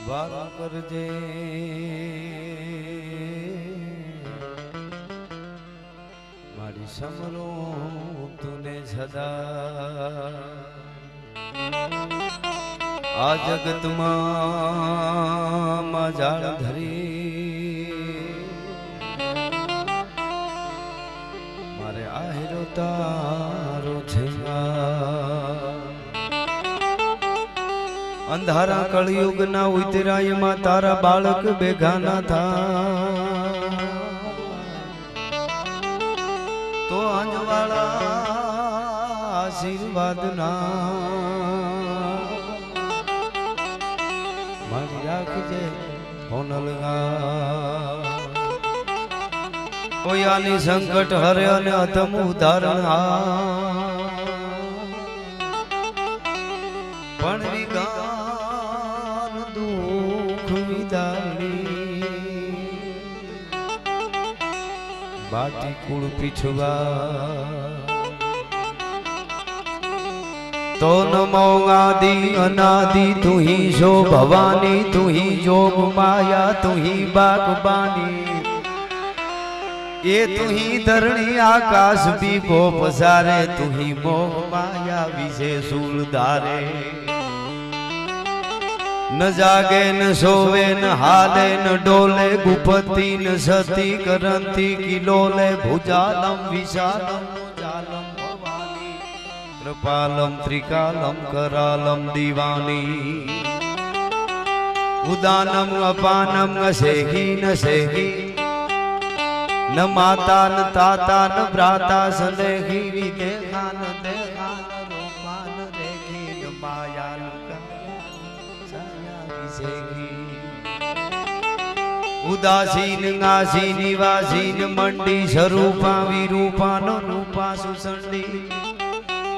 વારું કરજે મારી સમરું તુને સદા આ જગતમાં મજાળ ધરી મારે આહેરો તારો છે અંધારા કળયુગ ના ઉતરાયમાં તારા બાળક બેગાના થા તો અંજવાળા આશીર્વાદ ના મારી રાખજે હોનલગા કોઈ આની સંકટ હરે અને અધમ ઉદાહરણ પણ વિગાન દુઃખ વિદારી બાટી કુળ પીછવા तो नमो आदि अनादि तू ही शो भवानी तू ही जोग माया तू ही बागबानी ये तू ही धरणी आकाश भी को पसारे तू ही मोह माया विषे सूल धारे न जागे न सोवे न हाले न डोले गुपति न सती करंती किलोले भुजालम विशालम जालम कृपालम त्रिकालम करालम दीवानी उदानम अपानम नसेही नसेही न माता न ताता न भ्राता सनेही विदेखा न देखा न रूपा न देखी न माया न छाया विसेही उदासीन नासी निवासीन मंडी स्वरूपा विरूपा न रूपा सुसंडी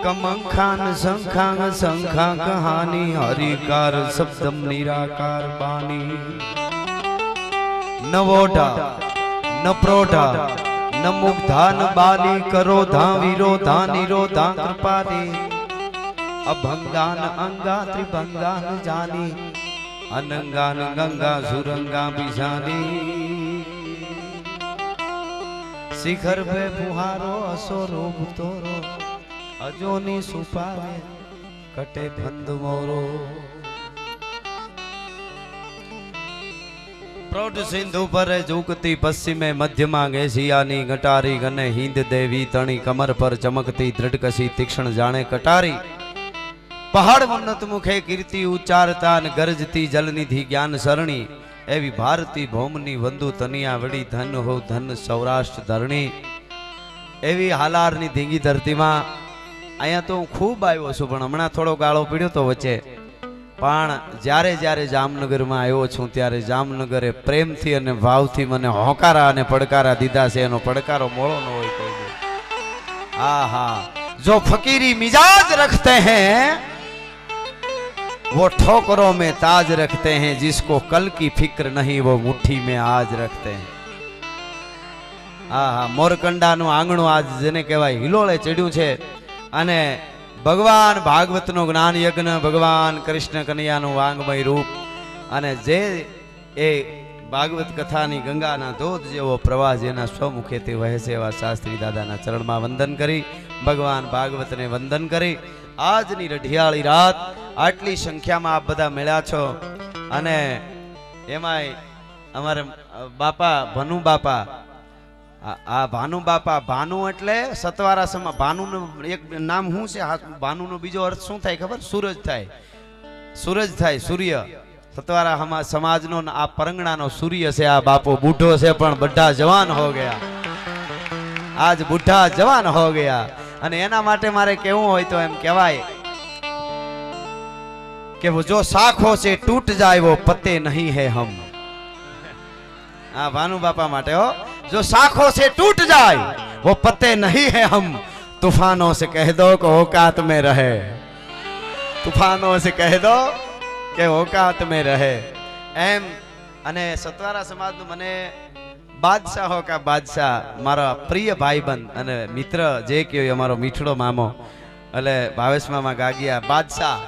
कमंखान संखांग संखा कहानी हरिकार शब्दम निराकार बानी न वोढा न प्रोढा न मुग्धा न बाली करोधा विरोधा निरोधा कृपाली अभंगान अंगा त्रिभंगान जानी अनंगान गंगा सुरंगा बिजानी शिखर पे फुहारो असो रूप तोरो अजोनी सुपावे कटे बंद मोरो प्रौढ़ सिंधु पर झुकती पश्चिमे मध्य एशियानी गटारी गने हिंद देवी तणी कमर पर चमकती दृढ़कसी तीक्ष्ण जाने कटारी पहाड़ उन्नत मुखे कीर्ति उच्चारता न गरजती जलनिधि ज्ञान सरणी एवी भारती भौमनी वंदु तनिया वड़ी धन हो धन सौराष्ट्र धरणी एवी हालारनी धींगी धरती में अँ तो हूँ खूब आव्यो छूं पण हमणां थोड़ो गाळो पीड्यो तो वच्चे पण ज्यारे ज्यारे जामनगर में आव्यो छूं त्यारे जामनगरे प्रेमथी अने भावथी मने होकारा अने पड़कारा दीधा छे एनो पड़कारो मोळो न होय कोई। आहा जो फकीरी मिजाज रखते हैं वो ठोकरों में ताज रखते हैं जिसको कल की फिक्र नहीं वो मुट्ठी में आज रखते हैं। आहा मोरकंडा नु आंगणो आज जेने कहेवाय हिलोळे चड्યું છે અને ભગવાન ભાગવત નો જ્ઞાન યજ્ઞ ભગવાન કૃષ્ણ કનૈયાનું વાંગમય રૂપ અને જે એ ભાગવત કથાની ગંગાના ધોધ જેવો પ્રવાહ જેના સ્વમુખેથી વહે છે એવા શાસ્ત્રી દાદાના ચરણમાં વંદન કરી ભગવાન ભાગવતને વંદન કરી આજની રઢિયાળી રાત આટલી સંખ્યામાં આપ બધા મળ્યા છો અને એમાંય અમારે બાપા ભનુ બાપા आ भानु बापा भानु एटले सतवारा समा भानु एक नाम हूँ से भानु नो बीजो अर्थ शू थाय खबर सूरज थाय सूरज थाय सूर्य सतवारा हम समाज नो आ परंगणा नो सूर्य से आ बापो बूढ़ो से पण बड्ढा जवान हो गया आज बूढ़ा जवान हो गया अने एना माटे मारे केवुं होय तो एम कहेवाय के वो जो शाखों से टूट जाए वो पत्ते नहीं है हम। हाँ भानु बापा माटे हो जो शाखों से टूट जाए वो पत्ते नहीं है हम तूफानों से कह दो कि औकात में रहे तूफानों से कह दो कि औकात में रहे एम अने सतवारा समाज नु मने बादशाहो का बादशाह मारा प्रिय भाईबंध अने मित्र जे के अमारो मीठड़ो मामो એટલે ભાવેશ મામા ગાગિયા બાદશાહ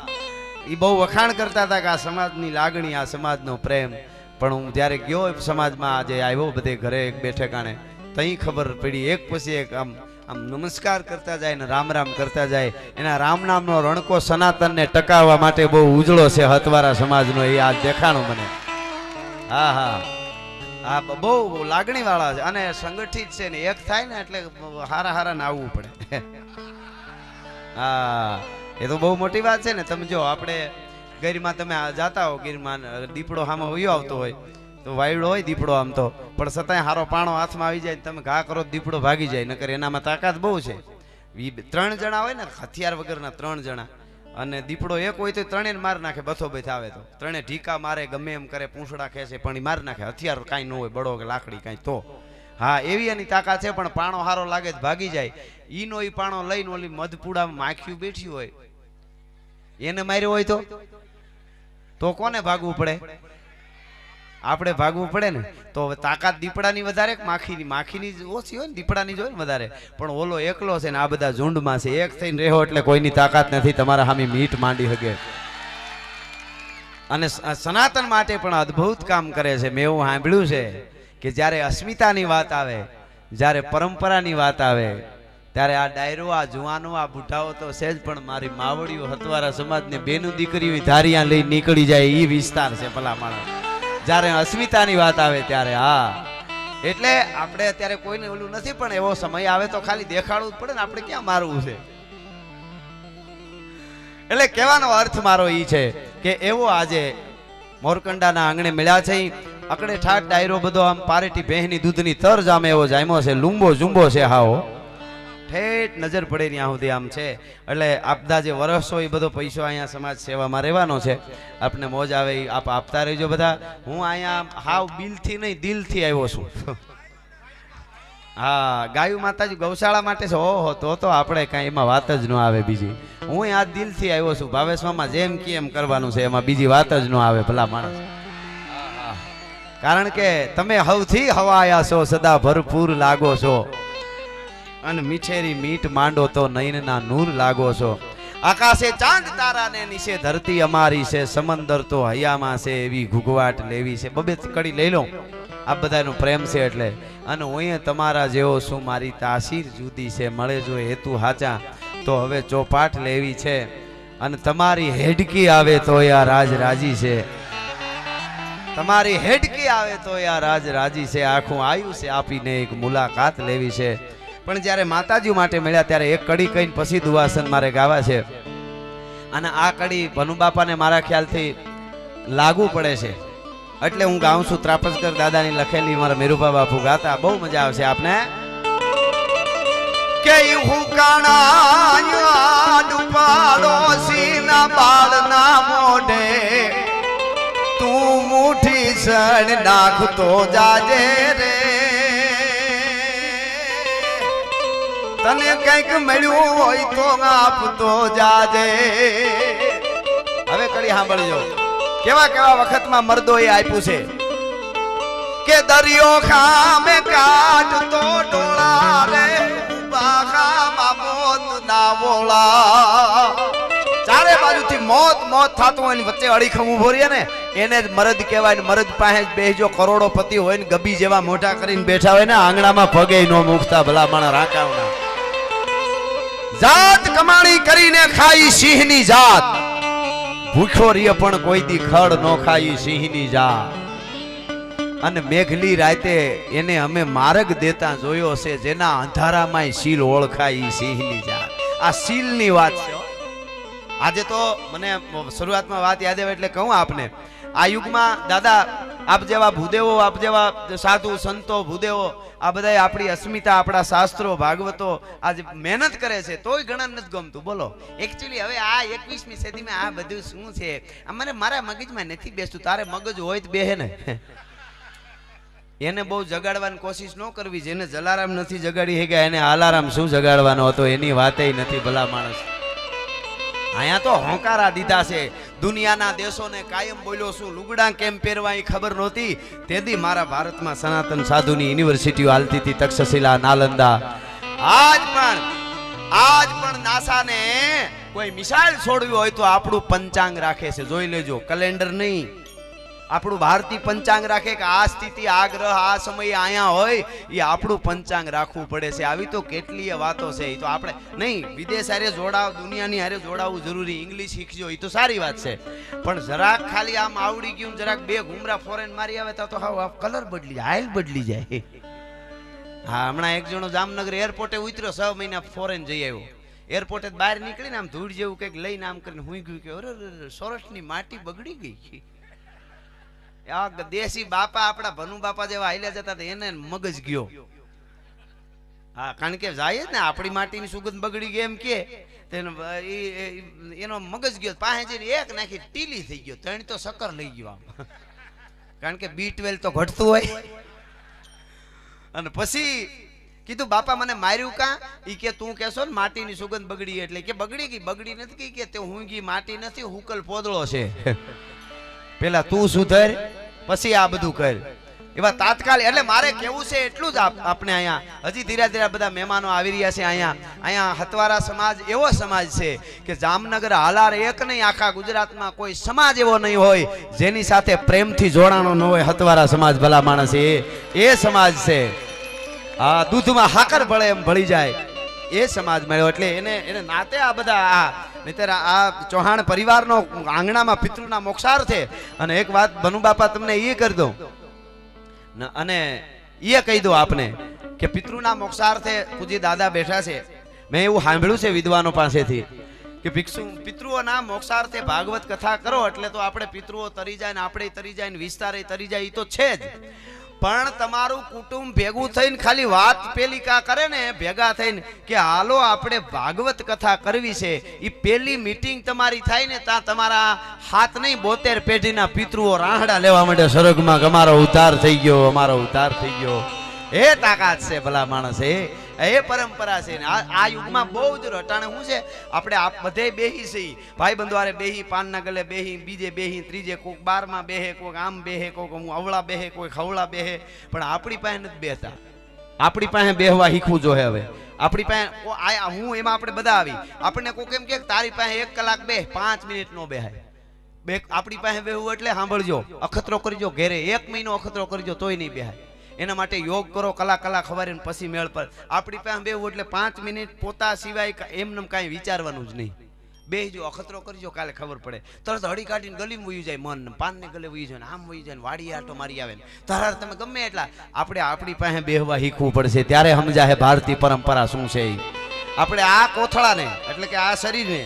એ બહુ વખાણ કરતા હતા કે આ સમાજની લાગણી, આ સમાજનો પ્રેમ. પણ હું જ્યારે ગયો સમાજમાં, આજે આવ્યો બધે ઘરે એક બેઠકાણે, તઈ ખબર પડી એક પછી એક આમ આમ નમસ્કાર કરતા જાય ને રામ રામ કરતા જાય. એના રામ નામનો રણકો સનાતનને ટકાવવા માટે બહુ ઉજળો છે હતવારા સમાજનો, એ આ દેખાણું મને. હા હા હા, બહુ લાગણી વાળા છે અને સંગઠિત છે ને. એક થાય ને એટલે હારા હારા ને આવવું પડે. હા, એ તો બહુ મોટી વાત છે ને. તમે જો આપણે ગીરમાં તમે જાતા હો, ગીરમાં દીપડો સામે વયો આવતો હોય તો વાયડો હોય દીપડો આમ તો, પણ છતાંય હારો પાણો હાથમાં આવી જાય, તમે ઘા કરો દીપડો ભાગી જાય. નકર એનામાં તાકાત બહુ છે. 3 જણા હોય ને હથિયાર વગરના, 3 જણા, અને દીપડો એક હોય તો ત્રણેય માર નાખે. બથોબથ આવે તો ત્રણે ઢીકા મારે, ગમે એમ કરે, પૂંછડા ખેંચે, પણ એ માર નાખે. હથિયાર કાંઈ ન હોય, બળો કે લાકડી કાંઈ તો. હા, એવી એની તાકાત છે. પણ પાણો હારો લાગે તો ભાગી જાય. ઈનો ઈ પાણો લઈને ઓલી મધપુડામાં માખ્યું બેઠી હોય એને માર્યો હોય તો કોને ભાગવું પડે? આપણે ભાગવું પડે ને. તો હવે તાકાત દીપડાની વધારે કે માખીની? માખીની ઓછી હોય ને, દીપડાની જ હોય ને વધારે. પણ ઓલો એકલો છે ને આ બધા ઝુંડમાં છે. એક થઈને રહેવો એટલે કોઈની તાકાત નથી તમારા સામે મીટ માંડી શકે. અને સનાતન માટે પણ અદ્ભુત કામ કરે છે. મેં એવું સાંભળ્યું છે કે જ્યારે અસ્મિતાની વાત આવે, જ્યારે પરંપરાની વાત આવે, ત્યારે આ ડાયરો, આ જુવાનો, આ બુઢાઓ તો છે જ, પણ મારી માવડીઓ હતવારા સમાજને બેનું દીકરીઓ ધારિયા લઈ નીકળી જાય એ વિસ્તાર છે ભલા માણસ. જ્યારે અસ્મિતાની વાત આવે ત્યારે. હા, એટલે આપણે અત્યારે કોઈને ઓલું નથી, પણ એવો સમય આવે તો ખાલી દેખાડવું જ પડે ને. આપણે ક્યાં મારવું છે? એટલે કહેવાનો અર્થ મારો ઈ છે કે એવો આજે મોરકંડાના આંગણે મળ્યા છે. અકડે ઠાક ડાયરો બધો આમ પારેટી ભેહની દૂધની તર જામે એવો જામ્યો છે. લુંબો ઝુંબો છે. હાઓ ઠેઠ નજર પડે ત્યાં સુધી આમ છે. એટલે આપદા જે વર્ષો એ બધો પૈસો અહીંયા સમાજ સેવામાં રહેવાનો છે. આપને મોજ આવે એ આપ આપતા રહેજો બધા. હું અહીંયા હાવ બિલથી નહીં, દિલથી આવ્યો છું. હા, ગાયું માતાજી ગૌશાળા માટે છે. ઓહો, તો આપણે કાંઈ એમાં વાત જ ન આવે બીજી. હું આ દિલથી આવ્યો છું. ભાવેશમાં જેમ કે એમ કરવાનું છે, એમાં બીજી વાત જ ન આવે ભલા માણસ. કારણ કે તમે હવથી હવાયા છો, સદા ભરપૂર લાગો છો, અને મીઠેરી મીઠ માંડો તો નયનના નૂર લાગો છો. આકાશે ચાંદ તારા ને નીચે ધરતી અમારી છે, સમંદર તો હૈયામાં છે, એવી ઘૂઘવાટ લેવી છે. બબે કડી લઈ લો. આ બધાનો પ્રેમ છે એટલે. અને હું તમારા જેવો શું, મારી તાસીર જુદી છે, મળે જો હેતુ હાચા તો હવે ચોપાટ લેવી છે. અને તમારી હેડકી આવે તો યા રાજ રાજી છે. તમારી હેડકી આવે તો યા રાજ રાજી છે. આખું આયુષ્ય આપીને એક મુલાકાત લેવી છે. પણ જ્યારે માતાજી માટે મળ્યા ત્યારે એક કડી કહીને પછી દુવાસન મારે ગાવા છે. અને આ કડી ભનુ બાપાને મારા ખ્યાલથી લાગુ પડે છે, એટલે હું ગાઉં છું. ત્રાપસકર દાદાની લખેલી મારા મેરુભા બાપુ ગાતા, બહુ મજા આવશે આપને. કે હુકાણા ડુપાડો સીના બાળના મોઢે, તું મુઠી સણ નાખતો જાજે રે, તને કંઈક મળ્યું હોય તો આપતો જાજે. હવે કડી સાંભળજો. કેવા કેવા વખતમાં મર્દોએ આપ્યું છે કે દરિયો ખામે કાઢતો ડોળા રે, બાખામાં મોત ના બોલા. ચારે બાજુથી મોત મોત થતું હોય ને વચ્ચે અડીખમ ઉભો રહે ને એને જ મરદ કહેવાય. ને મરદ પાસે જ બેસજો. કરોડોપતિ હોય ને ગબી જેવા મોઢા કરીને બેઠા હોય ને, આંગણામાં પગે નો મૂકતા ભલા માણા રાકાવના. જાત કમાણી કરીને ખાઈ સિંહની જાત, ભૂખો રીએ પણ કોઈ દી ખડ નો ખાઈ સિંહની જાત. અને મેઘલી રાતે એને અમે માર્ગ દેતા જોયો છે, જેના અંધારામાં સીલ ઓળખાય સિંહની જાત. આ સીલની વાત છે. આજે તો મને શરૂઆતમાં વાત યાદ આવે એટલે કહું આપને, આ યુગમાં દાદા આપ જેવા ભૂદેવો, આપ જેવા સાધુ સંતો ભૂદેવો, આ બધા આપણી અસ્મિતા, આપણા શાસ્ત્રો ભાગવતો આજ મહેનત કરે છે, તોય ઘણા નથી ગમતું. બોલો, એકચ્યુઅલી હવે આ 21મી સદીમાં આ બધું શું છે, મને મારા મગજમાં નથી બેસતું. તારે મગજ હોય તો બેહે ને. એને બહુ જગાડવાની કોશિશ ન કરવી. જેને જલારામ નથી જગાડી શક્યા એને આલારામ શું જગાડવાનો હતો, એની વાતે નથી ભલા માણસ. અહીંયા તો હોંકારા દીધા છે. દુનિયાના દેશોને કાયમ બોલ્યો છું, લુગડા કેમ પહેરવા એ ખબર નહોતી. તેથી મારા ભારતમાં સનાતન સાધુની યુનિવર્સિટીઓ હાલતી હતી, તક્ષશિલા, નાલંદા. આજ પણ નાસાને કોઈ મિસાઇલ છોડવી હોય તો આપણું પંચાંગ રાખે છે, જોઈ લેજો, કેલેન્ડર નહીં, આપણું ભારતીય પંચાંગ રાખે કે આ સ્થિતિ આ ગ્રહ આ સમયે અહીંયા હોય, એ આપણું પંચાંગ રાખવું પડે છે. આવી તો કેટલીય વાતો છે. એ તો આપણે નહીં, વિદેશ હારે જોડાવ, દુનિયાની હારે જોડાવવું જરૂરી, ઇંગ્લિશ શીખજો એ તો સારી વાત છે, પણ જરાક ખાલી આમ આવડી ગયું, જરાક બે ઘુમરા ફોરેન મારી આવે તો હા કલર બદલી જાય, હાઈલ બદલી જાય. હા, હમણાં એક જણો જામનગર એરપોર્ટે ઉતર્યો, 6 મહિના ફોરેન જઈ આવ્યો. એરપોર્ટે બહાર નીકળીને આમ ધૂળ જેવું કંઈક લઈને આમ કરીને હુઈ ગયું કે અરે સોરઠની માટી બગડી ગઈ. દેશી બાપા આપણા ભનુ બાપા જેવા હાલ્યા જતા હતા, એને મગજ ગયો. હા, કારણ કે જાય જ ને, આપણી માટીની સુગંધ બગડી ગઈ એમ કે એનો મગજ ગયો, પાસે જઈને એક નાખી ટીલી થઈ ગયો, ત્રણ તો શક્કર લઈ ગયો આમ, કારણ કે B12 તો ઘટતું હોય. અને પછી કીધું બાપા મને માર્યું કા? ઈ કે તું કેશો ને માટીની સુગંધ બગડી, એટલે કે બગડી ગઈ, બગડી નથી કે તે હું ગઈ માટી નથી, હુકલ પોદળો છે. પેલા તું સુધર પછી આ બધું કર. એવા તાત્કાલિક, એટલે મારે કેવું છે એટલું જ, આપણે અહીંયા હજી ધીરે ધીરે બધા મહેમાનો આવી રહ્યા છે. અહીંયા હતવારા સમાજ એવો સમાજ છે કે જામનગર હાલાર એક નહીં, આખા ગુજરાતમાં કોઈ સમાજ એવો નહીં હોય જેની સાથે પ્રેમથી જોડાણો ન હોય. હતવારા સમાજ ભલા માણસ એ સમાજ છે. આ દૂધમાં હાકર ભળે એમ ભળી જાય એ સમાજ મળ્યો. એટલે એને નાતે આ બધા નહીતર આ ચૌહાણ પરિવારનો આંગણામાં પિતૃના મોક્ષાર છે. અને એક વાત બનુ બાપા તમને એ કરી દઉં અને એ કહી દો આપને કે પિતૃના મોક્ષાર્થે પૂજી દાદા બેઠા છે. મેં એવું સાંભળ્યું છે વિદ્વાનો પાસેથી કે પિતૃઓના મોક્ષાર્થે ભાગવત કથા કરો એટલે તો આપણે પિતૃઓ તરી જાય ને આપણે તરી જાય ને વિસ્તારે તરી જાય, એ તો છે જ. પણ તમારું કુટુંબ ભેગું થઈને ખાલી વાત પેલી કા કરે ને, ભેગા થઈને કે હાલો આપણે ભાગવત કથા કરવી છે, એ પેલી મીટિંગ તમારી થાય ને ત્યાં તમારા હાથ નહીં 72 પેઢીના પિતૃઓ રાહડા લેવા માંડે સ્વર્ગમાં, અમારો ઉતાર થઈ ગયો, અમારો ઉતાર થઈ ગયો. એ તાકાત છે ભલા માણસ, એ પરંપરા છે. આ યુગમાં બહુ જ રટાણે શું છે, આપણે બધે બેહી છે, ભાઈ બંધવારે બેહી, પાનના ગલે બેહી, બીજે બેહી, ત્રીજે કોક બારમાં બેહે, કોક આમ બેહે, કોક હું અવળા બેહે, કોઈ ખવળા બેહે, પણ આપણી પાસે નથી બેહતા. આપણી પાસે બેહવા શીખવું જોઈએ. હવે આપણી પાસે હું એમાં આપણે બધા આવી, આપણને કોક એમ કે તારી પાસે 1 કલાક બેહ, 5 મિનિટ નો બેહાય. આપણી પાસે બેહવું એટલે સાંભળજો, અખતરો કરજો, ઘેરે 1 મહિનો અખતરો કરજો તોય નહીં બેહાય. એના માટે યોગ કરો, કલાક ખવારે પછી મેળ પર. આપણી પાસે બેહવું એટલે 5 મિનિટ પોતા સિવાય એમને કાંઈ વિચારવાનું જ નહીં. બેહજો, અખતરો કરજો, કાલે ખબર પડે. તરત હળી કાઢીને ગલીમાં વયું જાય, મન પાનને ગલે વયું જાય, આમ વયું જાય, વાડી આટો મારી આવે, તરાર તમે ગમે એટલા. આપણે આપણી પાસે બેહવા શીખવું પડશે, ત્યારે સમજાય ભારતીય પરંપરા શું છે. આપણે આ કોથળાને એટલે કે આ શરીરને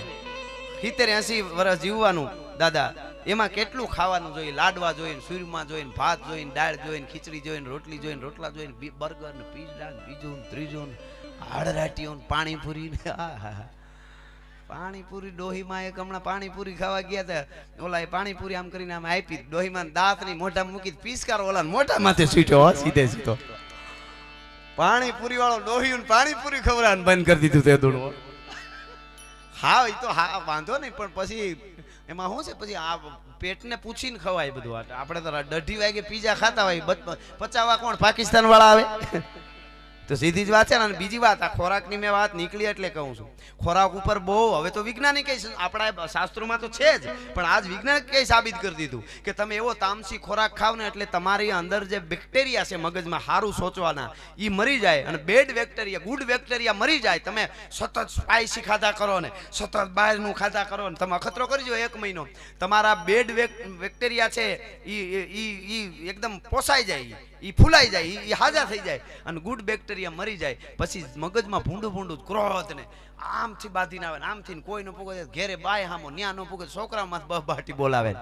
70-80 વર્ષ જીવવાનું દાદા, એમાં કેટલું ખાવાનું જોઈએ, લાડવા જોઈને, સૂરમાં જોઈને, ભાત જોઈને, દાળ જોઈને, ખીચડી જોઈને, રોટલી જોઈને, રોટલા જોઈને, બર્ગર ને પીઝા ને બીજું ત્રીજું હાડરાટીઓ પાણીપુરી ને પાણીપુરી. ડોહીમાં એક હમણાં પાણીપુરી ખાવા ગયા હતા, ઓલા એ પાણીપુરી આમ કરીને આમ આપી, ડોહીમાં દાંત ની મોઢા મૂકી પિસ્કારો ઓલા મોઢા માથે છૂટ્યો, સીધે સીધો. પાણીપુરી વાળો ડોહી પાણીપુરી ખવડાવવાનું બંધ કરી દીધું તે દોડવો. હા, એ તો હા વાંધો નહીં, પણ પછી એમાં શું છે, પછી આ પેટને પૂછીને ખવાય બધું. આપણે તો 1:30 વાગે પીઝા ખાતા હોય, પચાવવા કોણ પાકિસ્તાન વાળા આવે? તો સીધી જ વાત છે ને. બીજી વાત, આ ખોરાકની મેં વાત નીકળી એટલે કહું છું, ખોરાક ઉપર બહુ હવે તો વૈજ્ઞાનિક આપણા શાસ્ત્રોમાં તો છે જ, પણ આજ વિજ્ઞાન કઈ સાબિત કરી દીધું કે તમે એવો તામસી ખોરાક ખાવ ને એટલે તમારી અંદર જે બેક્ટેરિયા છે મગજમાં સારું સોચવાના, એ મરી જાય, અને બેડ બેક્ટેરિયા ગુડ બેક્ટેરિયા મરી જાય. તમે સતત સ્પાઇસી ખાધા કરો ને સતત બહારનું ખાધા કરો ને તમે અખતરો કરજો 1 મહિનો, તમારા બેડ બેક્ટેરિયા છે એ એકદમ પોસાઈ જાય, એ ફૂલાઈ જાય, એ હાજા થઈ જાય, અને ગુડ બેક્ટેરિયા મરી જાય. પછી મગજમાં ભૂંડું ક્રોધ ને આમથી બાંધીને આવે, આમથી કોઈ ન પૂગે, ઘેરે બાય હામો ન્યા ન પૂગે, છોકરામાં બહબાટી બોલાવે.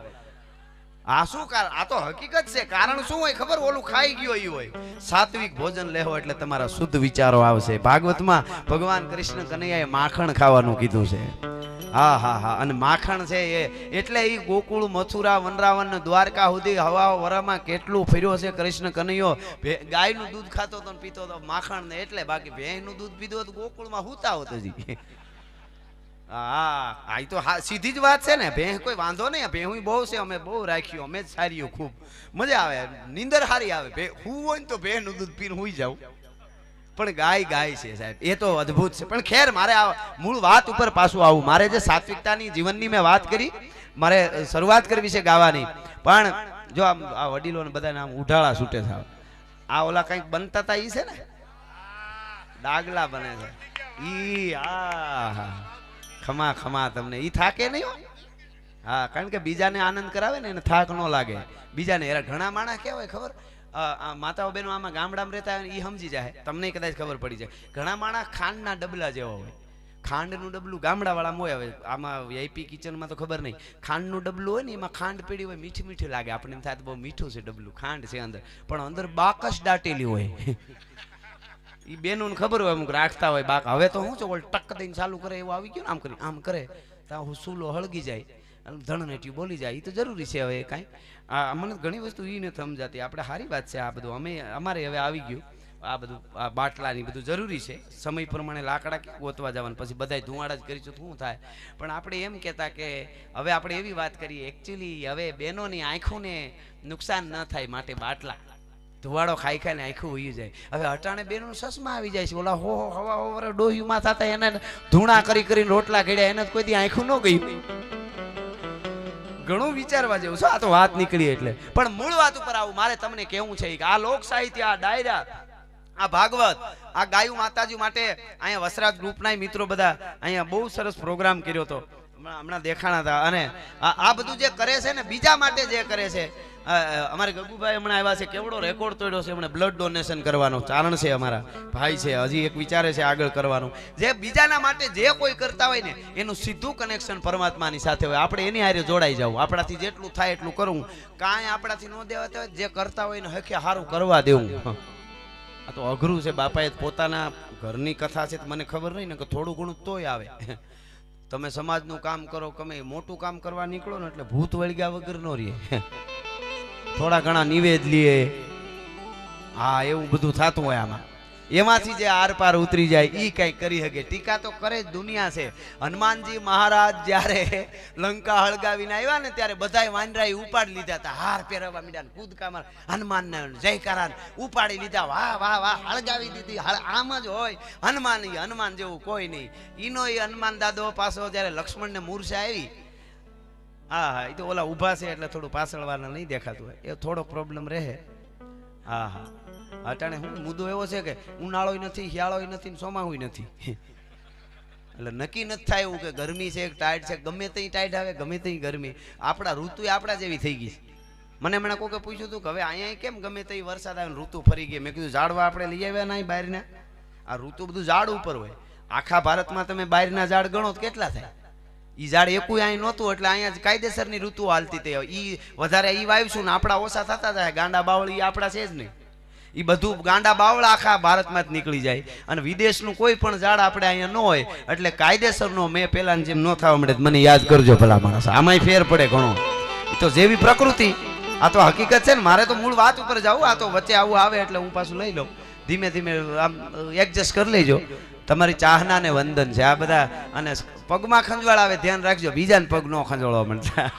આ શું કારણ? આ તો હકીકત છે. કારણ શું હોય ખબર? ઓલું ખાઈ ગયો એ હોય. સાત્વિક ભોજન લેવો એટલે તમારા શુદ્ધ વિચારો આવશે. ભાગવતમાં ભગવાન કૃષ્ણ કનૈયાએ માખણ ખાવાનું કીધું છે. હા હા હા. અને માખણ છે એટલે એ ગોકુળ, મથુરા, વનરાવન, દ્વારકા સુધી હવા વરામાં કેટલું ફર્યો છે કૃષ્ણ કનૈયો. ગાયનું દૂધ ખાતો તો પીતો તો માખણ ને, એટલે બાકી ભેંસનું દૂધ પીધું તો ગોકુળમાં હુતા હોત હજી. હા, આ તો સીધી જ વાત છે ને. ભેંસ કોઈ વાંધો નહીં, ભેહું બહુ છે, અમે બહુ રાખ્યું, અમે જ સારી, ખૂબ મજા આવે, નીંદર સારી આવે. હું હોય ને તો ભેંસનું દૂધ પીને હુઈ જાઉં. પણ ગાય ગાય છે સાહેબ, એ તો અદ્ભુત છે. પણ ખેર, મારે આ મૂળ વાત ઉપર પાછું આવું. મારે જે સાત્વિકતાની જીવનની મેં વાત કરી, મારે શરૂઆત કરવી છે ગાવાની. પણ જો આ વડીલો ને બધાને આમ ઉઢાળા છૂટે થાવ, આ ઓલા કંઈક બનતા હતા ઈ છે ને, ડાગલા બને છે ઈ. આ ખમા ખમા તમને ઈ થાકે નહીં હો. હા, કારણ કે બીજાને આનંદ કરાવે ને એને થાક ન લાગે. બીજાને ઘણા માણસ કેવાય ખબર, માતાઓ બહેનો આમાં ગામડામાં રહેતા હોય એ સમજી જાય, તમને કદાચ ખબર પડી જાય. ઘણા માણસ ખાંડના ડબલા જેવા હોય. ખાંડનું ડબલું ગામડાવાળા હોય. હવે આમાં વીઆઈપી કિચનમાં તો ખબર નહીં. ખાંડનું ડબલું હોય ને એમાં ખાંડ પીડી હોય, મીઠી મીઠી લાગે આપણને, એમ થાય તો બહુ મીઠું છે ડબલું, ખાંડ છે અંદર, પણ અંદર બાકસ દાટેલી હોય. એ બેનોને ખબર હોય, અમુક રાખતા હોય બાક. હવે તો શું છે, ઓલ ટક દઈને ચાલુ કરે એવું આવી ગયું ને, આમ કરે તો સૂલો હળગી જાય, ધણનેટિયું બોલી જાય. એ તો જરૂરી છે. હવે કાંઈ મને ઘણી વસ્તુ એ નથી સમજાતી. આપણે સારી વાત છે આ બધું. અમારે હવે આવી ગયું આ બધું, આ બાટલાની બધું જરૂરી છે. સમય પ્રમાણે લાકડા ક્યાં ગોતવા જવાનું, પછી બધાય ધુવાડા જ કરીશું શું થાય. પણ આપણે એમ કહેતા કે હવે આપણે એવી વાત કરીએ, એકચ્યુઅલી હવે બહેનોની આંખોને નુકસાન ન થાય માટે બાટલા, ધુવાડો ખાઈ ખાઈને આંખું ઉઈ જાય. હવે અટાણે બેનું સસમાં આવી જાય છે. ઓલા હો હવા ઓવર ડોહીમાં થતા એને ધૂણા કરી કરીને રોટલા ઘડ્યા, એને કોઈ દી આંખું ન ગયું. ઘણું વિચારવા જેવું છે. આ તો વાત નીકળી એટલે. પણ મૂળ વાત ઉપર આવું મારે તમને કેવું છે કે આ લોક સાહિત્ય, આ ડાયરા, આ ભાગવત, આ ગાયું માતાજી માટે અહીંયા વસરાજ ગ્રુપના મિત્રો બધા અહીંયા બહુ સરસ પ્રોગ્રામ કર્યો હતો, હમણાં દેખાણા હતા. અને આ બધું જે કરે છે ને બીજા માટે જે કરે છે, અમારે ગગુભાઈ હમણાં આવ્યા છે, કેવડો રેકોર્ડ તોડ્યો છે. હમણાં બ્લડ ડોનેશન કરવાનો ચારણ છે, અમારા ભાઈ છે, હજી એક વિચારે છે આગળ કરવાનું. જે બીજાના માટે જે કોઈ કરતા હોય ને એનું સીધું કનેક્શન પરમાત્માની સાથે હોય. આપણે એની હારે જોડાઈ જવું, આપણાથી જેટલું થાય એટલું કરવું, કાંઈ આપણાથી ન દેવાતા હોય જે કરતા હોય ને હકે સારું કરવા દેવું. આ તો અઘરું છે. બાપાએ પોતાના ઘરની કથા છે, મને ખબર નહીં ને કે થોડું ઘણું તોય આવે. તમે સમાજનું કામ કરો, તમે મોટું કામ કરવા નીકળો ને એટલે ભૂત વળગ્યા વગર નો રહે. થોડા ઘણા નિવેદ લીએ, હા એવું બધું થતું હોય આમાં. એમાંથી જે આર પાર ઉતરી જાય ઈ કઈ કરી શકે. ટીકા તો કરે જ દુનિયા છે. હનુમાનજી મહારાજ જ્યારે લંકા હળગાવીને આવ્યા ને ત્યારે બધાય વાનરાઈ ઉપાડી લીધા હતા, હાર પહેરવા મીડા, કૂદકા માર, હનુમાનને જયકારા ઉપાડી લીધા, વાહ વાહ વાહ, હળગાવી દીધી. આમ જ હોય હનુમાન, હનુમાન જેવું કોઈ નહીં. ઈનો એ હનુમાન દાદો પાછો જ્યારે લક્ષ્મણને મૂર્છા આવી, હા હા, એ તો ઓલા ઊભા છે એટલે થોડું પાછળ વાળા નહીં દેખાતું હોય, એ થોડો પ્રોબ્લેમ રહે. હા હા, અટાણે હું મુદ્દો એવો છે કે ઉનાળો નથી, શિયાળો નથી, ચોમાસું નથી, એટલે નક્કી નથી થાય એવું કે ગરમી છે ટાઈટ છે, ગમે ત્યાં ટાઈટ આવે, ગમે ત્યાં ગરમી. આપણા ઋતુ આપણા જેવી થઈ ગઈ. મને હમણાં કોકે પૂછ્યું હતું કે હવે અહીંયા કેમ ગમે ત્યાં વરસાદ આવે ઋતુ ફરી ગઈ. મેં કીધું ઝાડવા આપણે લઈ આવ્યા નહીં બહારના, આ ઋતુ બધું ઝાડ ઉપર હોય. આખા ભારતમાં તમે બહારના ઝાડ ગણો તો કેટલા થાય? ઈ ઝાડ એકુય અહીં નહોતું એટલે અહીંયા કાયદેસરની ઋતુ હાલતી હતી. ઈ વધારે ઈ વાવીશું ને આપણા ઓછા થતા જાય. ગાંડા બાવળી આપણા છે જ નહીં. એ બધું ગાંડા બાવળા આખા ભારતમાં જ નીકળી જાય. અને વિદેશનું કોઈ પણ ઝાડ આપણે અહીંયા ન હોય એટલે કાયદેસરનો મેં પહેલાની જેમ ન થવા મળે. મને યાદ કરજો ભલા માણસ, આમાંય ફેર પડે ઘણો. એ તો જેવી પ્રકૃતિ, આ તો હકીકત છે ને. મારે તો મૂળ વાત ઉપર જવું, આ તો વચ્ચે આવું આવે એટલે હું પાછું લઈ લઉં. ધીમે ધીમે આમ એડજસ્ટ કરી લેજો. તમારી ચાહના ને વંદન છે આ બધા. અને પગમાં ખંજવાળ આવે ધ્યાન રાખજો, બીજાને પગ ન ખંજવાળવા મળતા.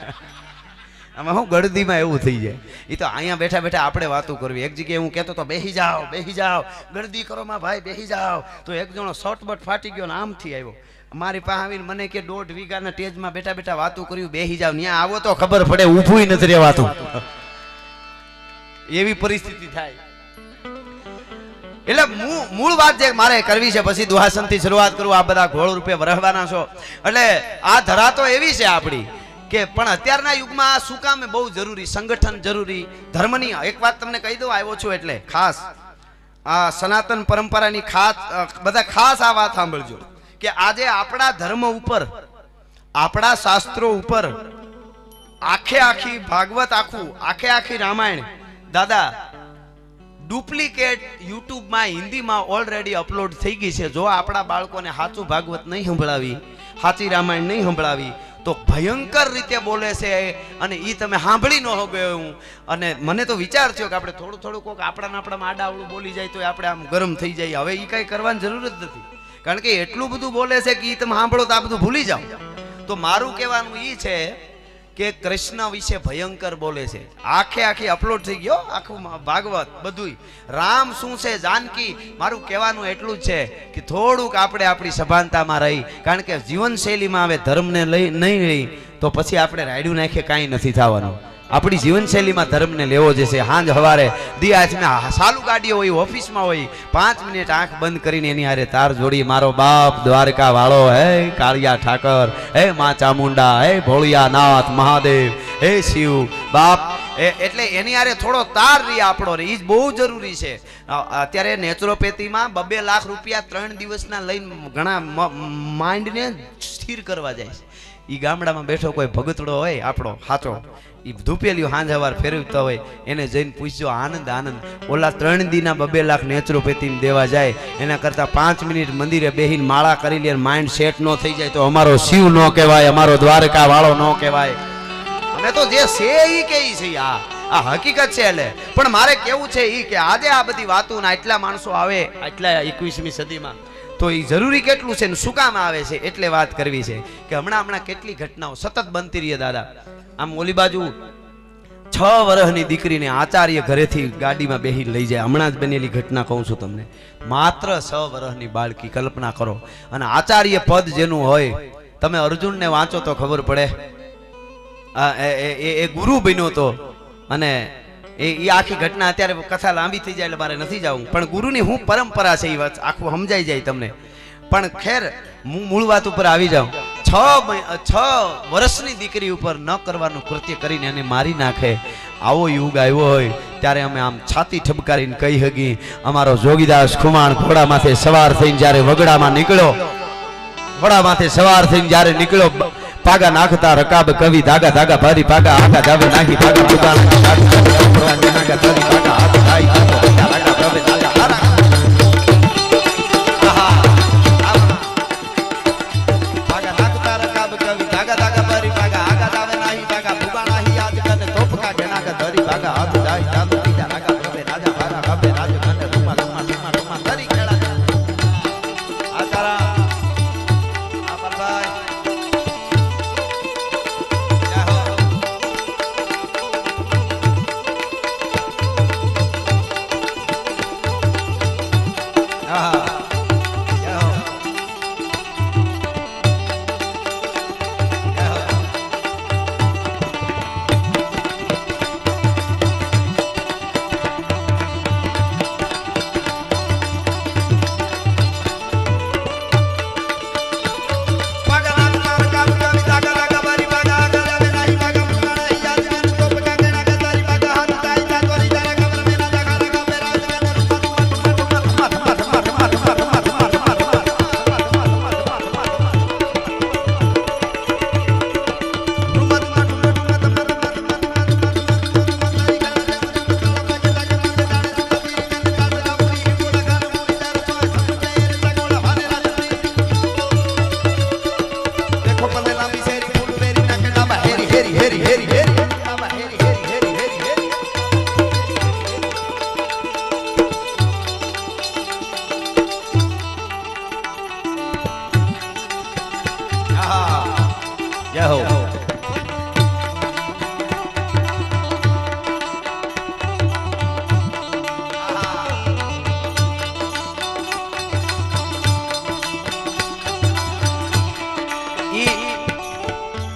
આમાં હું ગળદીમાં એવું થઈ જાય. એ તો અહીંયા બેઠા બેઠા આપણે વાતો કરવી. એક જગ્યાએ હું કહેતો તો બેહી જાઓ, ગળદી કરો માં ભાઈ બેહી જાઓ. તો એક જણો શોર્ટબટ ફાટી ગયો ને આમથી આવ્યો મારી પાસે આવીને મને કે 1.5 વીઘાના ટેજમાં બેઠા બેઠા વાતો કર્યું, બેહી જાવ. ત્યાં આવો તો ખબર પડે, ઊભું નથી રહેવાતું. એવી પરિસ્થિતિ થાય. એટલે મૂળ વાત જે મારે કરવી છે, પછી દુહાસનથી શરૂઆત કરું. આ બધા ઘોળ રૂપે વરહવાના છો એટલે આ ધરા તો એવી છે આપણી કે પણ અત્યારના યુગમાં શું કામ બહુ જરૂરી, સંગઠન જરૂરી, ધર્મની. એક વાત તમને કહી દઉં, આવ્યો છું એટલે ખાસ આ સનાતન પરંપરાની બધા ખાસ આ વાત સાંભળજો કે આજે આપણા ધર્મ ઉપર, આપણા શાસ્ત્રો ઉપર આખી ભાગવત, આખી રામાયણ દાદા ડુપ્લિકેટ યુટ્યુબમાં હિન્દીમાં ઓલરેડી અપલોડ થઈ ગઈ છે. જો આપણા બાળકોને સાચું ભાગવત નહીં સંભળાવી, સાચી રામાયણ નહીં સંભળાવી તો ભયંકર રીતે બોલે છે. અને એ તમે સાંભળી ન હો ગયો. અને મને તો વિચાર થયો કે આપણે થોડું કોઈક આપણામાં આડાવડું બોલી જાય તો આપણે આમ ગરમ થઈ જાય. હવે એ કઈ કરવાની જરૂર જ નથી, કારણ કે એટલું બધું બોલે છે કે એ તમે સાંભળો તો આ બધું ભૂલી જાઓ. તો મારું કહેવાનું એ છે કે કૃષ્ણ વિશે ભયંકર બોલે છે. આખી અપલોડ થઈ ગયો આખું ભાગવત બધું. રામ શું છે, જાનકી. મારું કહેવાનું એટલું જ છે કે થોડુંક આપણે આપણી સભાનતામાં રહી, કારણ કે જીવનશૈલીમાં હવે ધર્મને લઈ નહીં રહી તો પછી આપણે રાયડું નાખીએ કાંઈ નથી થવાનું. આપણી જીવનશૈલીમાં ધર્મને લેવો જ છે. હાંજ હવારે દિયા સાલુ ગાડીઓ હોય, ઓફિસમાં હોય, 5 મિનિટ આંખ બંધ કરીને એની હારે તાર જોડી. મારો બાપ દ્વારકા વાળો, હે કાળિયા ઠાકર, હે મા ચામુંડા, હે ભોળિયાનાથ મહાદેવ, હે શિવ બાપ, એટલે એની હારે થોડો તાર રહી આપણો રે, એ જ બહુ જરૂરી છે. અત્યારે નેચરોપેથીમાં 2 લાખ રૂપિયા 3 દિવસના લઈને ઘણા માઇન્ડને સ્થિર કરવા જાય છે. એ ગામડામાં બેઠો કોઈ ભગતડો હોય આપણો સાચો, એ ધૂપેલિયો હાંજ હવાર ફેરવતો હોય, એને જઈને પૂછજો આનંદ આનંદ. ઓલા 3 દીના 2 લાખ નેચરોપેથી દેવા જાય એના કરતા 5 મિનિટ મંદિરે બેહીને માળા કરી લે, માઇન્ડ સેટ ન થઈ જાય તો અમારો શિવ ન કહેવાય, અમારો દ્વારકા વાળો ન કહેવાય. અમે તો જે છે એ કહી છે, આ હકીકત છે. એટલે પણ મારે કેવું છે એ કે આજે આ બધી વાતો ના એટલા માણસો આવે એટલા 21મી સદીમાં, તો એ જરૂરી કેટલું છે ને શું કામ આવે છે એટલે વાત કરવી છે. કે હમણાં કેટલી ઘટનાઓ સતત બનતી રહી દાદા. આમ ઓલી બાજુ 6 વર્ષની દીકરીને આચાર્ય ઘરેથી ગાડીમાં બેહી લઈ જાય. હમણાં જ બનેલી ઘટના કહું છું તમને. માત્ર 6 વર્ષની બાળકી, કલ્પના કરો. અને આચાર્ય પદ જેનું હોય, તમે અર્જુનને વાંચો તો ખબર પડે. એ ગુરુ બન્યો તો, અને એ આખી ઘટના અત્યારે કથા લાંબી થઈ જાય એટલે મારે નથી જવું, પણ ગુરુની હું પરંપરા છે એ વાત આખું સમજાઈ જાય તમને. પણ ખેર હું મૂળ વાત ઉપર આવી જાઉં. 6 વર્ષની દીકરી ઉપર ન કરવાનું કૃત્ય કરીને એને મારી નાખે, આવો યુગ આવ્યો હોય ત્યારે અમે આમ છાતી ઠબકારીને કહી હગી, અમારો જોગીદાસ ખુમાણ ઘોડામાંથી સવાર થઈને જ્યારે વગડામાં નીકળ્યો, ઘોડામાંથી સવાર થઈને જ્યારે નીકળ્યો, પાગા નાખતા રકાબ કવિ ધાગા ધાગા ભારી પાગા આગા જાવે નાખી પાગા પુગાન નાગા ધરી પાગા હાથ થાય આગા પ્રભે નાગા હારા પાગા નાખતા રકાબ કવિ ધાગા ધાગા ભારી પાગા આગા જાવે નાહી પાગા પુગાન નાહી યાદ કરે તોપકા કે નાગા ધરી પાગા હાથ જાય જાદુ પીજા નાગા પ્રભે રાજા હારા કબે રાજ કને રૂમા રૂમા રૂમા રૂમા ધરી ખેડા આ તારા આ પરભાઈ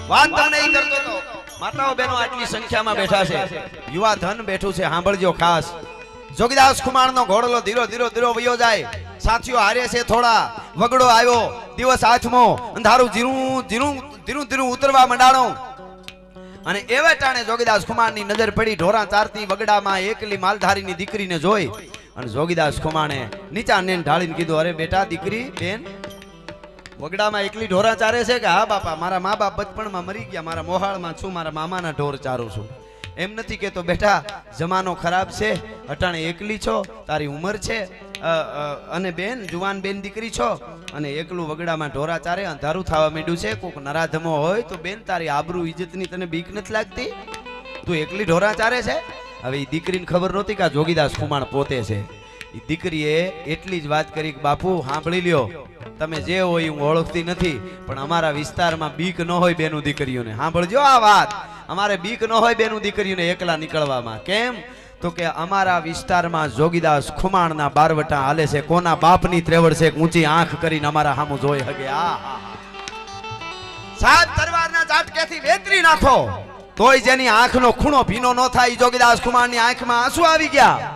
વાત તમને ઈ કરતો તો. માતાઓ બહેનો આટલી સંખ્યામાં બેઠા છે, યુવા ધન બેઠું છે, સાંભળજો ખાસ. જોગીદાસ ખુમાણનો ઘોડલો ધીરો ધીરો ધીરો વયો જાય, સાથીઓ હારે છે થોડા. વગડો આવ્યો, દિવસ આઠમો, અંધારું ધીરું ધીરું ધીરું ધીરું ઉતરવા મંડાણો. અને એવે ટાણે જોગીદાસ ખુમાણની નજર પડી ઢોરા ચારતી વગડામાં એકલી માલધારીની દીકરીને જોઈ. અને જોગીદાસ ખુમાણે નીચા નેન ઢાળીને કીધું, અરે બેટા દીકરી બેન, વગડામાં એકલી ઢોરા ચારે છે કે? હા બાપા, મારા મા બાપ બચપણમાં મરી ગયા, મારા મોહાળમાં છું, મારા મામાના ઢોર ચારું છું. એમ નથી કેતો બેટા, જમાનો ખરાબ છે, અટાણે એકલી છો, તારી ઉંમર છે, અને બેન જુવાન બેન દીકરી છો, અને એકલું વગડામાં ઢોરા ચારે, અંધારું થવા માંડ્યું છે, કોક નરાધમો હોય તો બેન તારી આબરૂ ઇજ્જતની તને બીક નથી લાગતી? તું એકલી ઢોરા ચારે છે? હવે એ દીકરીને ખબર નહોતી કે આ જોગીદાસ ખુમાણ પોતે છે. એ દીકરીએ એટલી જ વાત કરી કે બાપુ સાંભળી લ્યો, તમે જે હોય હું ઓળખતી નથી, પણ અમારા વિસ્તારમાં બીક ન હોય બેનું દીકરીઓને. સાંભળજો આ વાત, અમારે બીક ન હોય બેનું દીકરીઓને એકલા નીકળવામાં. કેમ તો કે અમારા વિસ્તારમાં જોગીદાસ ખુમાણના બારવટા હાલે છે. કોના બાપની ત્રેવડ છે, ઊંચી આંખ કરીને અમારા સામું જોઈ હગે. સાત તરવારના ઝાટકેથી વેતરી નાખો તોય જેની આંખનો ખૂણો ભીનો ન થાય. જોગીદાસ ખુમાણની આંખમાં આંસુ આવી ગયા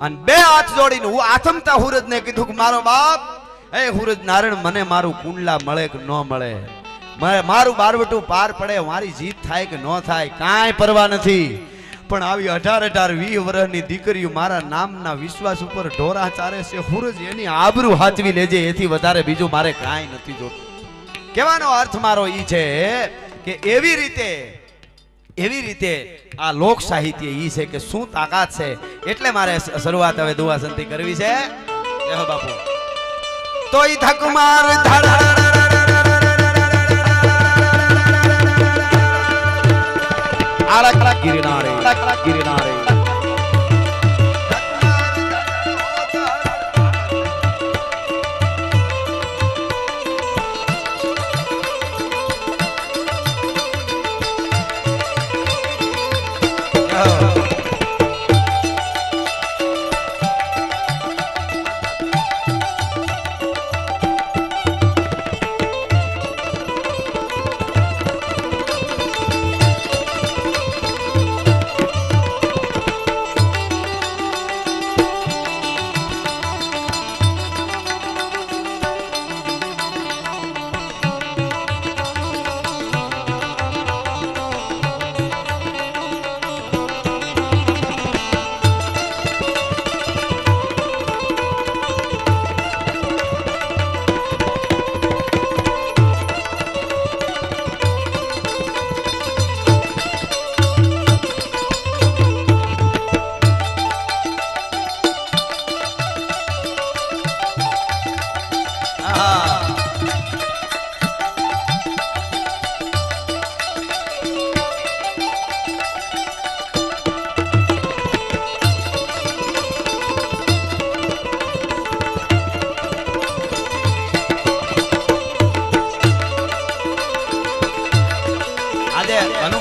અને બે હાથ જોડીને હું આથમતા હુરજને કીધું કે મારો બાપ, એ હુરજ નારાયણ, મને મારું કુંડલા મળે કે ન મળે, મારું બારવટું પાર પડે, મારી જીત થાય કે ન થાય, કાંઈ પરવા નથી, પણ આવી 18-20 વર્ષની દીકરીઓ મારા નામના વિશ્વાસ ઉપર ઢોરા ચારે છે. હુરજ એની આબરૂ હાચવી લેજે, એથી વધારે બીજું મારે કાંઈ નથી જોતું. કહેવાનો અર્થ મારો ઈ છે કે એવી રીતે આ લોક સાહિત્ય ઈ છે કે શું તાકાત છે. એટલે મારે શરૂઆત હવે દુઆ સંતિ કરવી છે. જય બાપુ. તો ઈ ધકમાર આળા ગિરનારે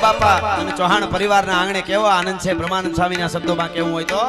બાપા અને ચૌહાણ પરિવારના આંગણે કેવો આનંદ છે. બ્રહ્માનંદ સ્વામીના શબ્દોમાં કેવું હોય તો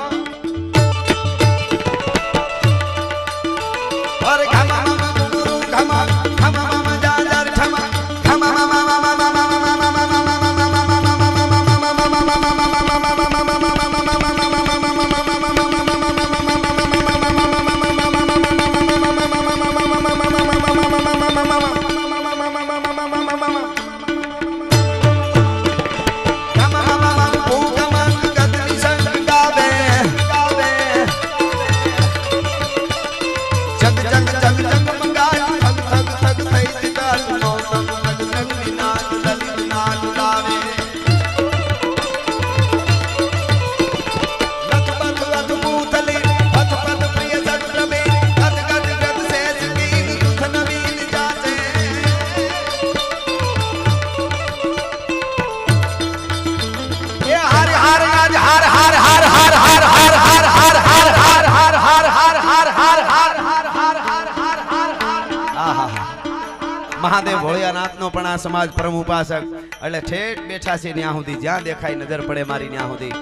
મહાદેવ ભોળિયાનાથનો પણ આ સમાજ પરમ ઉપાસક એટલે ઠેઠ બેઠા છે ત્યાં સુધી, જ્યાં દેખાય નજર પડે મારી ત્યાં સુધી.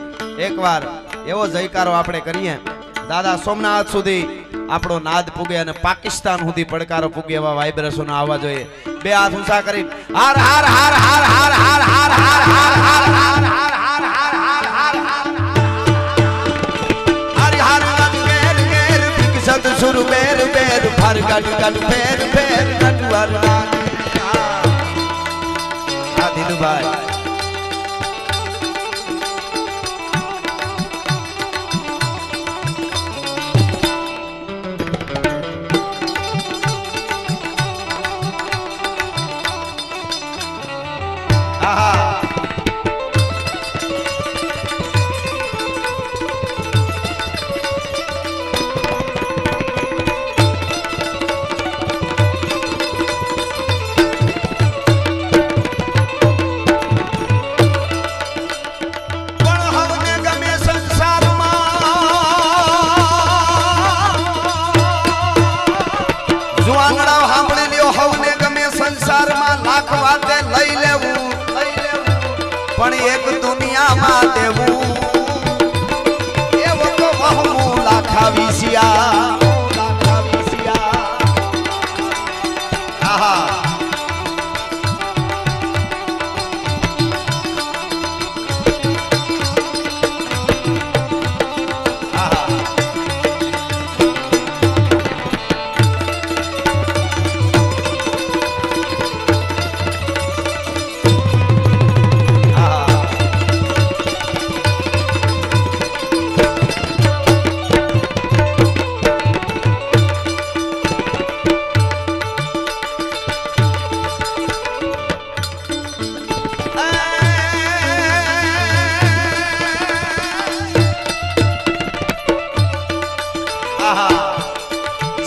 એકવાર એવો જયકારો આપણે કરીએ દાદા સોમનાથ સુધી આપણો નાદ પૂગે અને પાકિસ્તાન સુધી પડકારો પૂગે એવા વાઇબ્રેશનો આવવા જોઈએ. બે હાથ ઊંચા કરી હાર હાર હાર હાર હાર હાર હાર હાર હાર હાર હાર હાર હાર હાર હાર હાર હાર હાર ગેર સત સુર બેર બેર ફર ગટ ગટ ફેર ફેર નટવર આ દિલભાઈ જગમાં લાખ વાતે લઈ લેવું પણ એક દુનિયામાં દેવું એવો તો વહમું લાખા વિસિયા આહા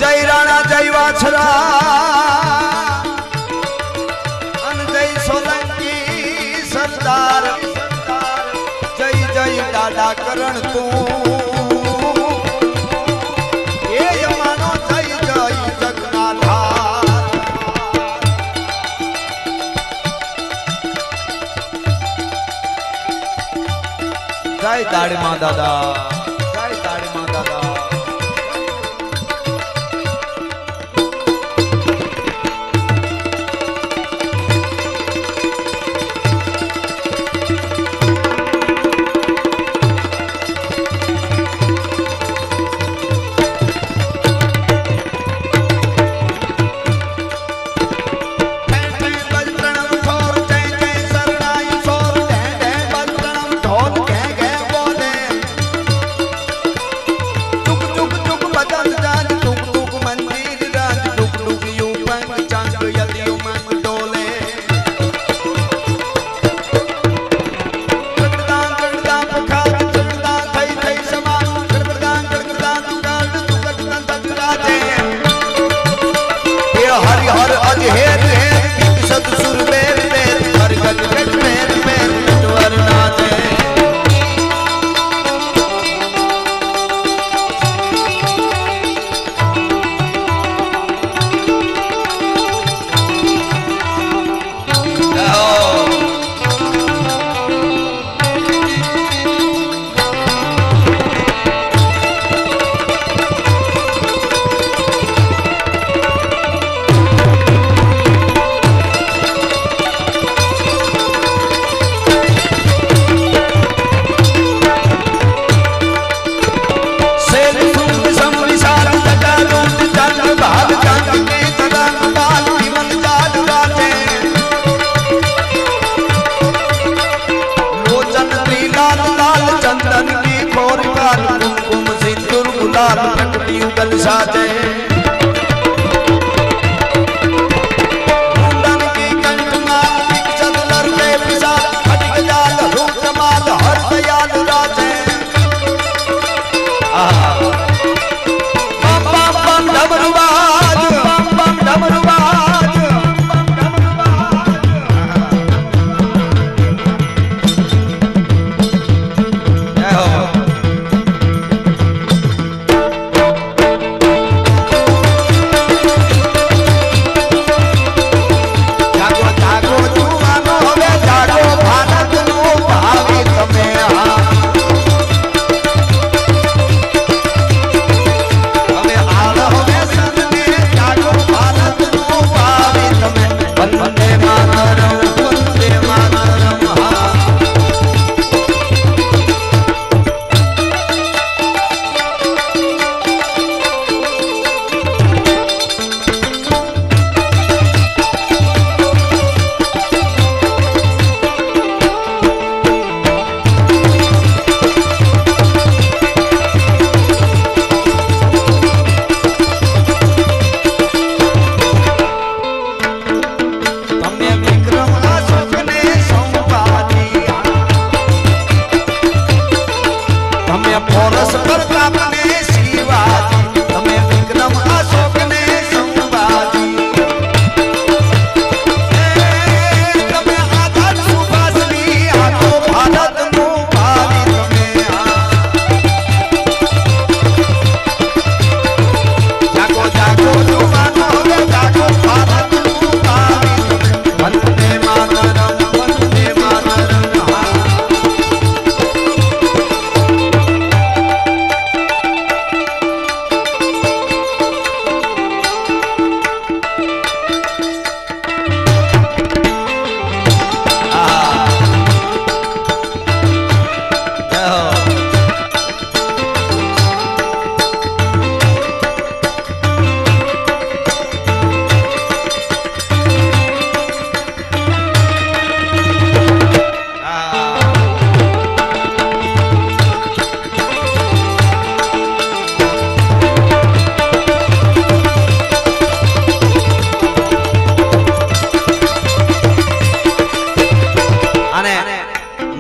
જય રાણા જય વાછરા અને જય સોલંકી સરદાર જય જય દાદા કરણ તું એ યમાનો જય જય જગના ધાર જય દાડીમાં દાદા જય દાડીમાં દાદા વિક્રમ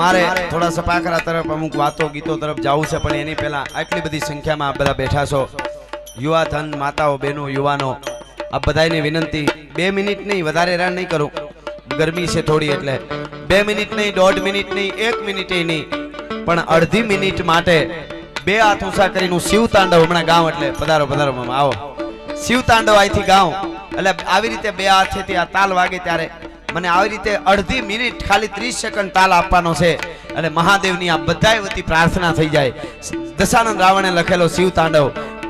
મારે થોડા સપાખરા તરફ અમુક વાતો ગીતો તરફ જવું છે, પણ એની પહેલા આટલી બધી સંખ્યામાં આપ બધા બેઠા છો, યુવા ધન, માતાઓ, બહેનો, યુવાનો, આ બધાને વિનંતી 2 મિનિટ નહીં, વધારે હેરાન નહીં કરું, ગરમી છે થોડી, એટલે 2 મિનિટ નહીં, 1.5 મિનિટ નહીં, 1 મિનિટ નહીં, પણ અડધી મિનિટ માટે 2 હાથ ઊંચા કરીને શિવ તાંડવ હમણાં ગાઉં, એટલે પધારો પધારો મામા આવો, શિવ તાંડવ અહીંથી ગાઉં, એટલે આવી રીતે 2 હાથેથી આ તાલ વાગે ત્યારે મને આવી રીતે અડધી મિનિટ ખાલી 30 સેકન્ડ તાલ આપવાનો છે, અને મહાદેવની આ બધાય વતી પ્રાર્થના થઈ જાય. દશાનંદ રાવણે લખેલો શિવ તાંડવ,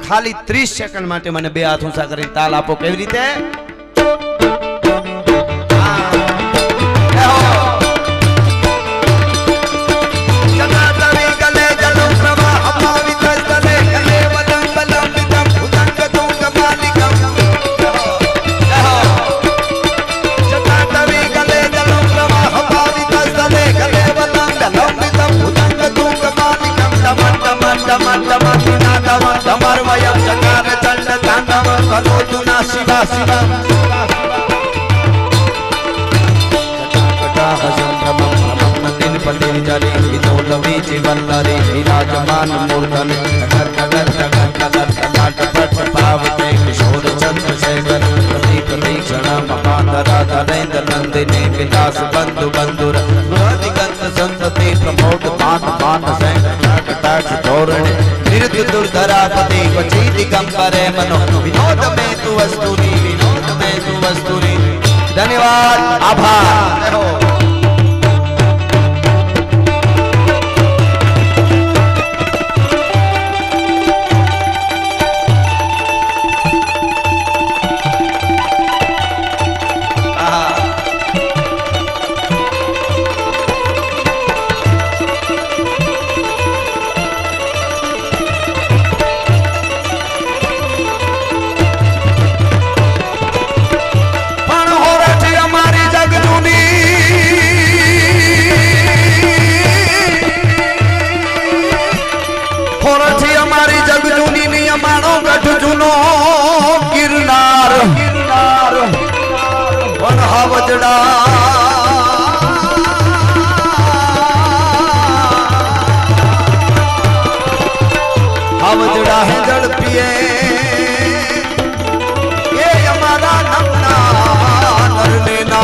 ખાલી 30 સેકન્ડ માટે મને 2 હાથ ઊંચા કરીને તાલ આપો. કેવી રીતે? विराजमान मूर्धन पावते किशोर चंद्रशेखर प्रतीक्षण महाधराधरेन्द्र नंदिनी विलास बंधु बंधुर दिगंत संतति प्रमोद मान मान कटाक्ष धोरणे नृत्य दुर्धरापति वची दिगंबरे मनो विनोद में तु वस्तुनि विनोद में तु वस्तुनि. ધન્યવાદ, આભાર. हावजड़ा है जड़ पिए ये हमारा नमना नर लेना.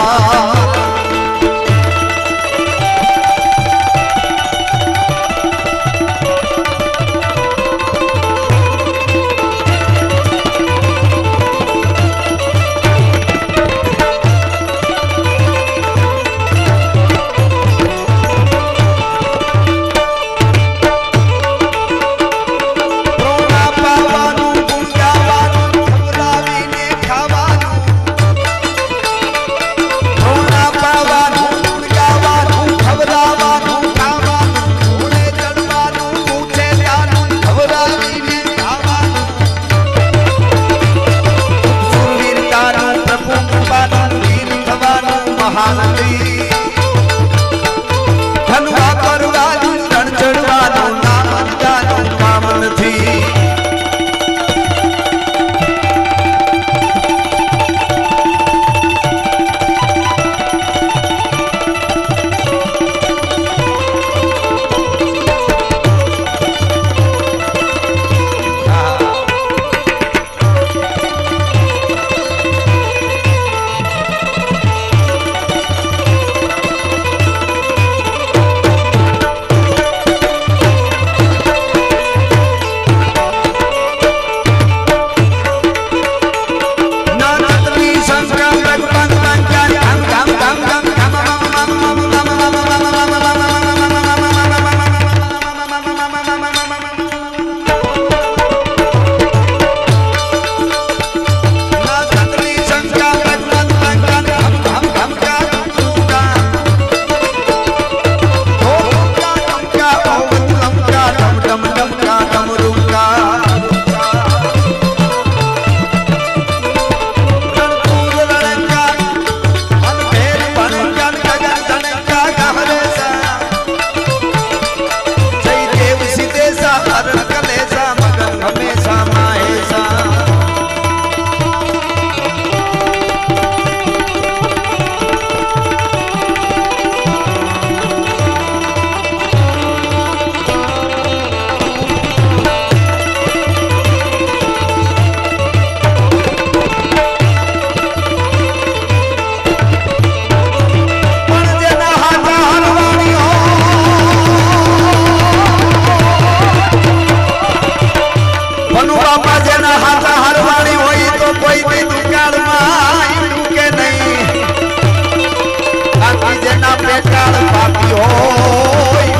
હોય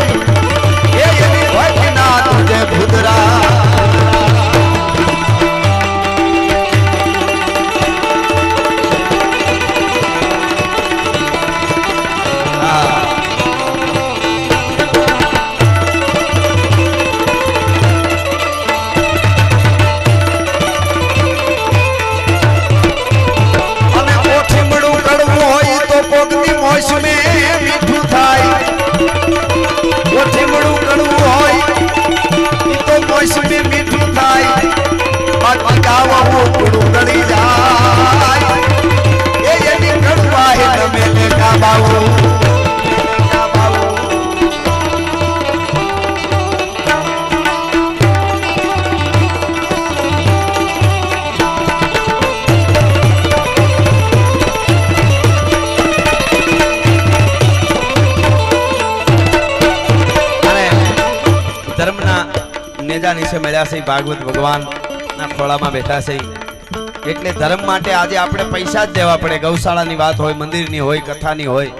એ એની ભજના તુજે ભુદરા મોસમે મીઠું થાય ઓઠીમડું કડવું હોય ઈ તો મોસમે મીઠું થાય બાકી ગાવાનું કડવું ગળી જાય એ એની કડવા હે તમે ને ગાવાઓ નીચે મળ્યા છે ભાગવત ભગવાન ના ખોળામાં બેઠા છે એટલે ધર્મ માટે આજે આપણે પૈસા જ દેવા પડે ગૌશાળાની વાત હોય મંદિરની હોય કથાની હોય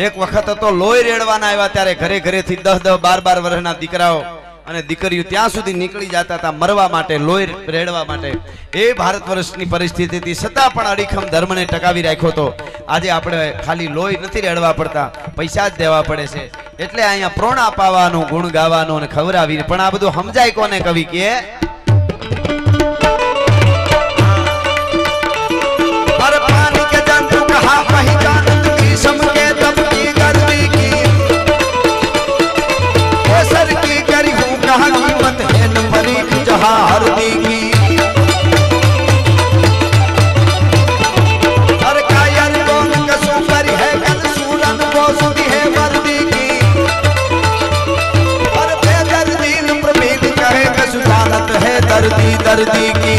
એક વખત તો લોહી રેડવાના આવ્યા ત્યારે ઘરે ઘરેથી 10-10 12 વર્ષના દીકરાઓ અને દીકરીઓ ત્યાં સુધી નીકળી જતા હતા મરવા માટે લોહી રેડવા માટે એ ભારત વર્ષની પરિસ્થિતિથી છતાં પણ અડીખમ ધર્મને ટકાવી રાખ્યો તો આજે આપણે ખાલી લોહી નથી રેડવા પડતા પૈસા જ દેવા પડે છે એટલે અહીંયા પ્રોણ અપાવવાનું ગુણ ગાવાનું અને ખવડાવીને પણ આ બધું સમજાય કોને કવિ કે हर पानी के जंतु कहा पहिचान की समके तब की गर्मी की सर की करी हूँ कहा कीमत है न मरी जहाँ हरदी की हर कायर कौन कसो पर है कल सूरन वो सुधी है वर्दी की हर बेदर्दी न प्रभेद कहे कसु जानत है दर्दी दर्दी की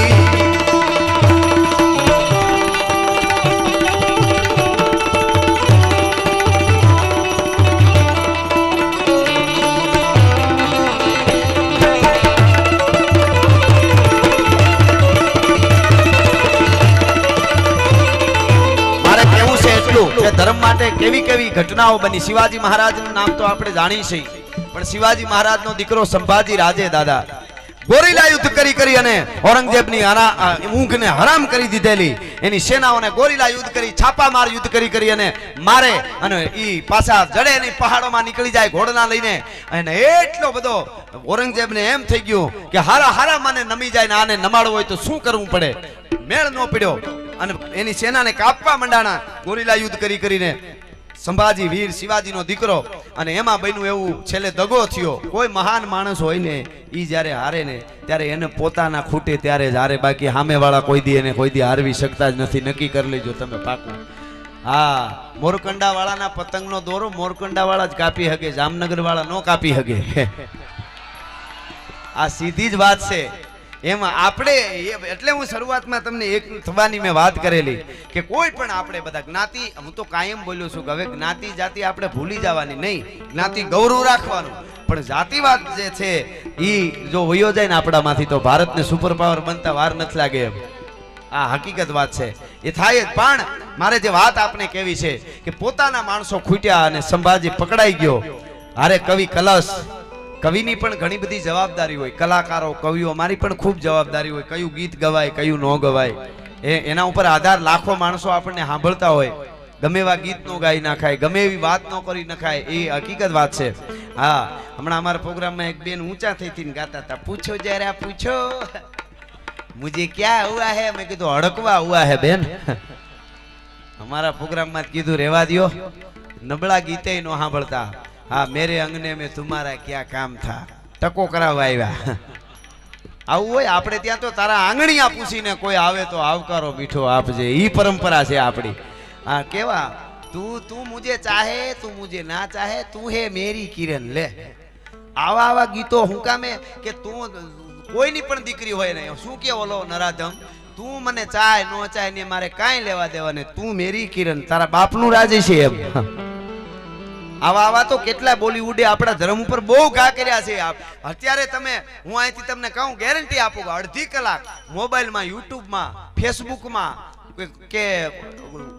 ધર્મ માટે કેવી કેવી ઘટનાઓ બની શિવાજી મહારાજનું નામ તો આપણે જાણી છે પણ શિવાજી મહારાજનો દીકરો સંભાજી રાજે દાદા ગોરીલા યુદ્ધ કરી અને ઔરંગઝેબની ઊંઘને હરામ કરી દીધેલી એની સેનાઓને ગોરીલા યુદ્ધ કરી છાપામાર યુદ્ધ કરી અને મારે અને ઈ પાછા જડે ની પહાડોમાં નીકળી જાય ઘોડના લઈને અને એટલો બધો ઔરંગઝેબને એમ થઈ ગયું કે હારા મને નમી જાય ને આને નમાડવો હોય તો શું કરવું પડે મેળ ન પડ્યો અને એની સેનાને કાપવા મંડાણા ગોરીલા યુદ્ધ કરીને સંભાજી વીર શિવાજીનો દીકરો અને એમાં બન્યું એવું છેલ્લે દગો થયો કોઈ મહાન માણસ હોય ને ઈ જ્યારે હારે ને ત્યારે એને પોતાના ખૂટે ત્યારે જ હારે બાકી સામેવાળા કોઈ દી હારવી શકતા જ નથી નક્કી કરી લેજો તમે પાકું હા મોરકંડા વાળાના પતંગનો દોરો મોરકંડા વાળા જ કાપી હકે જામનગર વાળા નો કાપી હકે આ સીધી જ વાત છે એમાં આપણે એટલે હું શરૂઆતમાં તમને એક થવાની મેં વાત કરેલી કે કોઈ પણ આપણે બધા જ્ઞાતિ હું તો કાયમ બોલ્યો છું કે હવે જ્ઞાતિ જાતિ આપણે ભૂલી જવાની નહીં જ્ઞાતિ ગૌરવ રાખવાનું પણ જાતિવાદ જે છે ઈ જો વયો જાય ને આપણામાંથી તો ભારતને સુપર પાવર બનતા વાર નથી લાગે એમ આ હકીકત વાત છે એ થાય જ પણ મારે જે વાત આપણે કેવી છે કે પોતાના માણસો ખૂટ્યા અને સંભાજી પકડાઈ ગયો અરે કવિ કલશ કવિની પણ ઘણી બધી જવાબદારી હોય કલાકારો કવિઓ મારી પણ ખૂબ જવાબદારી હોય કયું ગીત ગવાય કયું ન ગવાય એના ઉપર આધાર લાખો માણસો આપણને સાંભળતા હોય ગમે એવા ગીત નો ગાઈ નાખાય ગમે એવી વાત નો કરી નખાય એ હકીકત વાત છે હા હમણાં અમારા પ્રોગ્રામમાં એક બેન ઊંચા થઈને ગાતા હતા પૂછો જરા પૂછો મુझे क्या हुआ है મેં કીધું હડકવા હુઆ હે બેન અમારા પ્રોગ્રામમાં કીધું રહેવા દો નબળા ગીતે નો સાંભળતા हाँ मेरे अंगने में तुम्हारा क्या काम था टको करावा આવ્યા આવું હોય આપણે ત્યાં તો તારા આંગણીયા પૂછીને કોઈ આવે તો આવકારો મીઠો આપજે ઈ પરંપરા છે આપણી હા કેવા તું મુझे ચાહે તું મુझे ના ચાહે તું હે મેરી કિરણ લે આવા ગીતો હું કામે કે તું કોઈની પણ દીકરી હોય ને શું કે ઓલો નરાધમ તું મને ચાહે નો ચાહે ને મારે કાઈ લેવા દેવા ને તું મેરી કિરણ તારા બાપનું રાજ છે એમ આવા તો કેટલા બોલીવુડે આપણા ધર્મ ઉપર બહુ ઘા કર્યા છે અત્યારે તમે હું અહીંથી તમને કહું ગેરંટી આપું અડધી કલાક મોબાઈલમાં યુટ્યુબમાં ફેસબુકમાં કે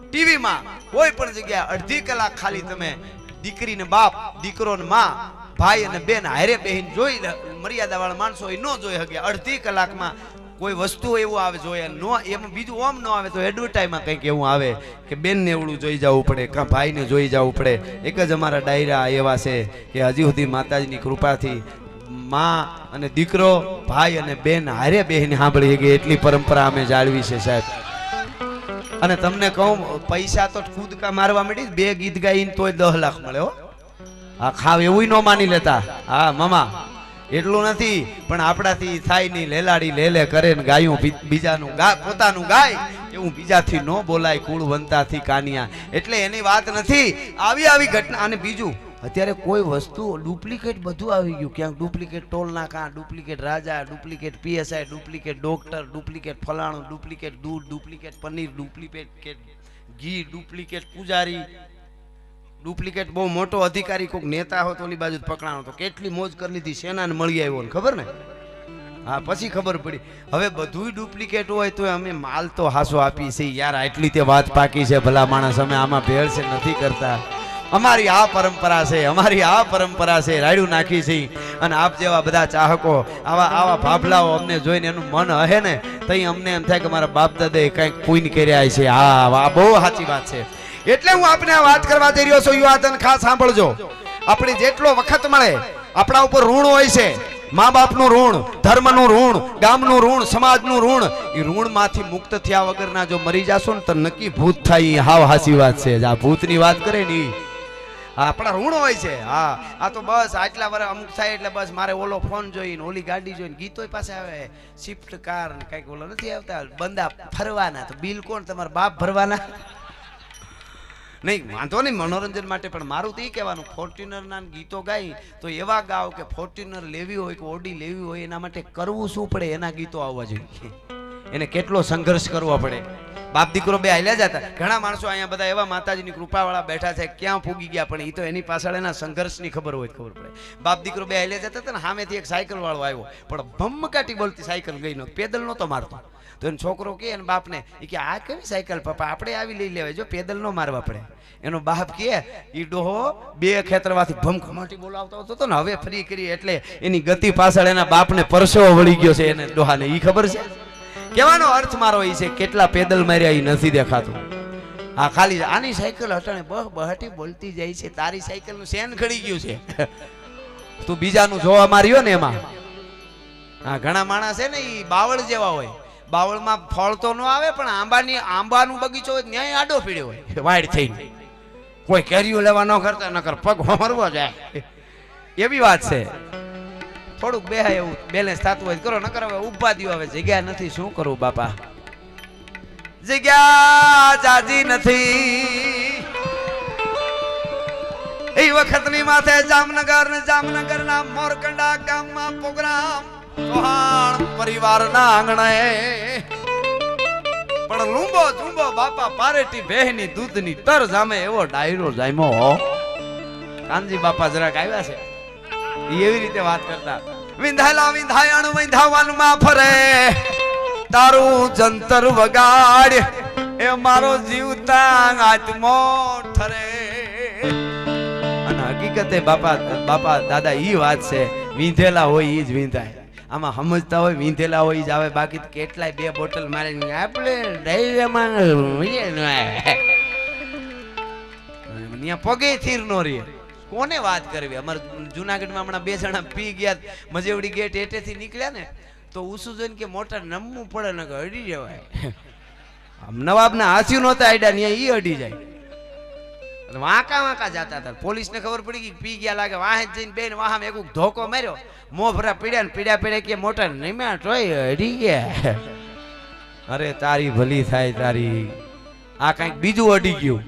ટીવીમાં કોઈ પણ જગ્યાએ અડધી કલાક ખાલી તમે દીકરી ને બાપ, દીકરો ને માં, ભાઈ અને બેન હારે બેહીને જોઈ મર્યાદા વાળા માણસો એ ન જોઈ શકે. અડધી કલાકમાં કોઈ વસ્તુ એવું આવે જોઈએ નો, એમાં બીજું ઓમ ન આવે તો એડવર્ટાઈઝમાં કંઈક એવું આવે કે બેનને એવડું જોઈ જવું પડે, કાં ભાઈને જોઈ જવું પડે. એક જ અમારા ડાયરા એવા છે કે હજી સુધી માતાજીની કૃપાથી માં અને દીકરો, ભાઈ અને બેન હારે બેહીને સાંભળી ગઈ એટલી પરંપરા અમે જાળવી છે સાહેબ. અને તમને કહું, પૈસા તો કૂદકા મારવા માંડી, 2 ગીત ગાઈને તોય 10 લાખ મળે હો. હા, ખાવ એવું ન માની લેતા. હા મામા, એટલું નથી, પણ આપણાથી થાય નહીં. લેલાડી લેલે કરે ને ગાયું બીજાનું પોતાનું ગાય એવું બીજાથી ન બોલાય. કુળવંતાથી કાનિયા, એટલે એની વાત નથી. આવી ઘટના. અને બીજું, અત્યારે કોઈ વસ્તુ ડુપ્લિકેટ બધું આવી ગયું. ક્યાંક ડુપ્લિકેટ ટોલ નાકા, ડુપ્લિકેટ રાજા, duplicate PSI, duplicate doctor, duplicate ફલાણું, ડુપ્લિકેટ દૂધ, ડુપ્લિકેટ પનીર, ડુપ્લિકેટ ઘી, ડુપ્લિકેટ પૂજારી, ડુપ્લિકેટ બહુ મોટો અધિકારી કોઈક નેતા હોય તો ઓલી બાજુ પકડાણો તો કેટલી મોજ કરી લીધી. સેનાને મળી આવ્યો ને ખબર ને. હા, પછી ખબર પડી હવે બધુંય ડુપ્લિકેટ હોય તો અમે માલ તો હાસો આપી છે યાર. આટલી તે વાત પાકી છે ભલા માણસ, અમે આમાં ભેળ છે નથી કરતા. અમારી આ પરંપરા છે, અમારી આ પરંપરા છે, રાયડું નાખી છે. અને આપ જેવા બધા ચાહકો, આવા ભાભલાઓ અમને જોઈને એનું મન હે ને તઈ અમને એમ થાય કે મારા બાપ દાદાએ કંઈક પુણ્ય કર્યા છે. હા, બહુ સાચી વાત છે. એટલે હું આપને આ વાત કરવા જઈ રહ્યો છું. યુવાધન ખાસ સાંભળજો. આપણે જેટલો વખત મળે આપણા ઉપર ઋણ હોય છે. મા બાપનું ઋણ, ધર્મનું ઋણ, ગામનું ઋણ, સમાજનું ઋણ. એ ઋણમાંથી મુક્ત થયા વગરના જો મરી જાશો ને તો નક્કી ભૂત થાય. હાવ હાચી વાત છે. આ ભૂતની વાત કરે ને આપણા ઋણ હોય છે. હા, આ તો બસ આટલા વર્ષ અમુક થાય એટલે બસ મારે ઓલો ફોન જોઈને, ઓલી ગાડી જોઈને, ગીતોય પાસે આવે, સ્વિફ્ટ કાર ને કઈક ઓલો નથી આવતા બંદા ફરવાના. તો બિલ કોણ? તમારા બાપ ભરવાના? નહીં, વાંધો નહીં, મનોરંજન માટે. પણ મારું તો એ કહેવાનું, ફોર્ચ્યુનરના ગીતો ગાય તો એવા ગાઓ કે ફોર્ચ્યુનર લેવી હોય કે ઓડી લેવી હોય એના માટે કરવું શું પડે એના ગીતો આવવા જોઈએ. એને કેટલો સંઘર્ષ કરવો પડે. બાપ દીકરો બે હાલ્યા જતા. ઘણા માણસો અહીંયા બધા એવા માતાજીની કૃપાવાળા બેઠા છે, ક્યાં પૂગી ગયા, પણ એ તો એની પાછળ એના સંઘર્ષની ખબર હોય, ખબર પડે. બાપ દીકરો બે હાલ્યા જતા હતા ને, સામેથી એક સાયકલ વાળો આવ્યો, પણ ભમકાટી બોલતી સાયકલ ગઈ નો, પેદલ નહોતો મારતો. તો એનો છોકરો કે એને બાપને, એ કે આ કેવી સાયકલ પપ્પા, આપણે આવી લઈ લેવાય, જો પેદલ ન મારવા પડે. એનો બાપ કે ઈ ડોહો 2 ખેતરવાથી ભમખમાટી બોલાવતો હતો ને, હવે ફરી કરી એટલે એની ગતિ પાછળ એના બાપને પરસેવો વળી ગયો છે. એને ડોહાને ઈ ખબર છે. કહેવાનો અર્થ મારો એ છે, કેટલા પેદલ માર્યા એ નથી દેખાતું. આ ખાલી આની સાયકલ હટાણે બહાટી બોલતી જાય છે, તારી સાયકલ નું સેન ખડી ગયું છે. તું બીજાનું જોવા માર્યો ને એમાં. હા, ઘણા માણસ છે ને એ બાવળ જેવા હોય. બાવળમાં ફળ તો ન આવે, પણ આંબાનું બગીચો હોય ન્યાય આડો પીડ્યો હોય વાડ થઈને. કોઈ કેરીઓ લેવા ન કરતા, નકર પગ મરવો જાય. એવી વાત છે. થોડુંક બેહાય એવું બેલેન્સ થતું હોય કરો, નકર હવે ઉભા દ્યો. હવે જગ્યા નથી, શું કરું બાપા, જગ્યા જાજી નથી. એ વખતની માથે જામનગરના મોરકંડા ગામમાં પ્રોગ્રામ ચૌહાણ પરિવારના આંગણે. પણ લૂંબો ઝૂંબો બાપા પારેટી બહેની દૂધની તર જામે એવો ડાયરો જામ્યો. કાનજી બાપા જરાક આવ્યા છે, એવી રીતે વાત કરતા. વિંધાયેલા વિંધાયણ વિંધાવનમાં ફરે, તારું જંતર વગાડ, એ મારો જીવતા આત્મો ઠરે. અને હકીકતે બાપા દાદા ઈ વાત છે, વિંધેલા હોય ઈ જ વિંધાય. આમાં સમજતા હોય વિંધેલા હોય જ આવે. બાકી કેટલાય 2 બોટલ મારી આપણે ડાયરામાં પગે થીર નો રે. કોને વાત કરવી? અમારે જુનાગઢમાં હમણાં 2 જણા પી ગયા, મજેવડી ગેટ એટેથી નીકળ્યા ને તો ઉસુ જોઈને કે મોટા નમવું પડે ને અડી જવાય. નવાબના હાથ્યું નહોતા આડ્યા, ત્યાં ઈ અડી જાય. વાંકા જતા હતા. પોલીસને ખબર પડી ગઈ પી ગયા લાગે. વાહે જઈને બેન વાહમ એક ધોકો માર્યો, મોભરા પીડ્યા ને પીડ્યા કે મોટા નિમ્યા ટોય અડી ગયા. અરે તારી ભલી થાય તારી, આ કઈક બીજું અડી ગયું.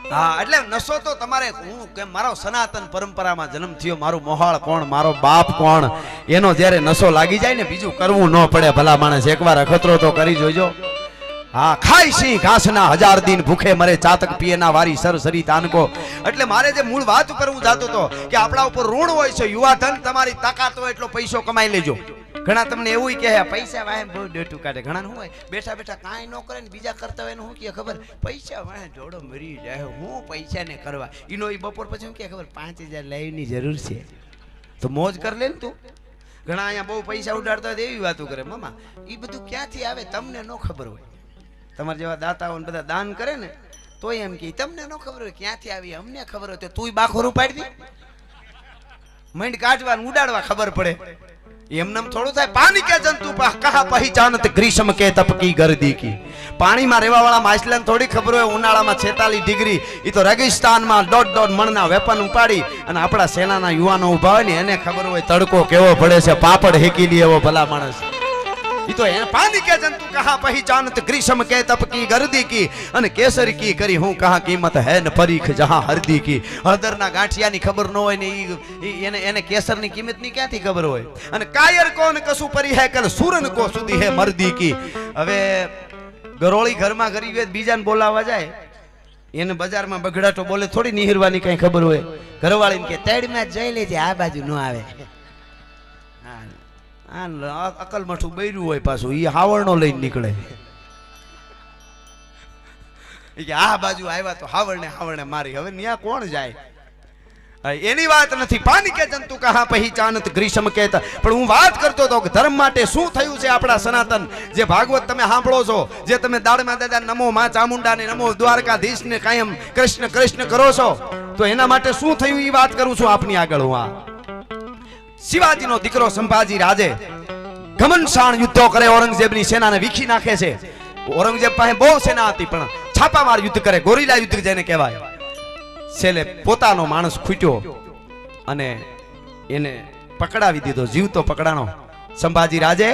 હા, એટલે નશો તો તમારે, હું કે મારો સનાતન પરંપરામાં જન્મ થયો, મારું મોહાળ કોણ, મારો બાપ કોણ, એનો જ્યારે નશો લાગી જાય ને બીજું કરવું ન પડે. ભલા માણસ એકવાર અખતરો તો કરી જોજો. હા, ખાય સિંહ ઘાસના 1000 દિન ભૂખે મરે, ચાતક પીએના વારી સરસરી તાનકો. એટલે મારે જે મૂળ વાત કરવું જાતો તો કે આપણા ઉપર ઋણ હોય છે. યુવા ધન તમારી તાકાત હોય એટલો પૈસો કમાઈ લેજો. ઘણા તમને એવું કહે પૈસા વાહે બહુ ડેટું કાઢે, ઘણા શું હોય બેઠા બેઠા કાંઈ ન કરે ને બીજા કરતા હોય ને શું કહે ખબર, પૈસા વાહે જોડો મરી જાય, હું પૈસા ને કરવા ઈનો ઈ બપોર પછી શું કહે ખબર, 5000 લાવવાની જરૂર છે તો મોજ કર લે ને તું. ઘણા અહીંયા બહુ પૈસા ઉડાડતા હોય એવી વાતો કરે, મામા એ બધું ક્યાંથી આવે તમને ન ખબર હોય. તમારા જેવા દાતાઓ બધા દાન કરે ને તોય એમ કે તમને ન ખબર હોય ક્યાંથી આવી, અમને ખબર હોય તો તું બાખોરું પાડી દે, મંડ કાઢવાનું ઉડાડવા ખબર પડે. એમનેમ થોડું થાય. પાણી કે જંતુ કહા પહેચાનત ગ્રીષ્મ કે તપકી ગરદી કી. પાણીમાં રહેવા વાળા માછલાને થોડી ખબર હોય ઉનાળામાં 46 ડિગ્રી એ તો રેગિસ્તાનમાં દોઢ મણના વેપન ઉપાડી અને આપણા સેનાના યુવાનો ઉભા હોય ને એને ખબર હોય તડકો કેવો પડે છે, પાપડ હેકી લે એવો ભલા માણસ. ઈ તો પાણી કે જંતુ કહા પહેચાનત ગ્રીષ્મ કે તપકી ગરદી કી અને કેસર કી કરી હું કહા કિંમત હે ન પરીખ જહાં હરદી કી. હળદરના ગાંઠિયાની ખબર ન હોય ને એને કેસરની કિંમતની ક્યાંથી ખબર હોય. અને કાયર કોન કસુ પરી હે કલ સુરન કો સુધી હે મરદી કી. હવે ગરોળી ઘરમાં કરી હોય બીજાને બોલાવવા જાય એને બજારમાં બગડાટો બોલે થોડી નિહિરવાની કઈ ખબર હોય. ઘરવાળીને કે તેડમાં જઈ લેજે આ બાજુ ન આવે. અકલ મઠું બૈરું હોય પાછું ઈ હાવરનો લઈને નીકળે કે આ બાજુ આવ્યા તો હાવરને મારી. હવે ન્યા કોણ જાય? એની વાત નથી. પાણી કે જંતુ કહા પહેચાનત ગ્રીષ્મ કે. પણ હું વાત કરતો હતો કે ધર્મ માટે શું થયું છે આપણા સનાતન. જે ભાગવત તમે સાંભળો છો, જે તમે દાડમાં દાદા નમો માં ચામુંડા ને નમો દ્વારકાધીશ ને કાયમ કૃષ્ણ કૃષ્ણ કરો છો, તો એના માટે શું થયું એ વાત કરું છું આપની આગળ. હું શિવાજીનો દીકરો સંભાજી રાજે ઘમનશાણ યુદ્ધો કરે, ઔરંગઝેબની સેનાને વીખી નાખે છે. ઔરંગઝેબ પાસે બહુ સેના હતી પણ છાપામાર યુદ્ધ કરે, ગોરીલા યુદ્ધ જેને કહેવાય. છેલ્લે પોતાનો માણસ ખૂટ્યો અને એને પકડાવી દીધો, જીવતો પકડાણો. સંભાજી રાજે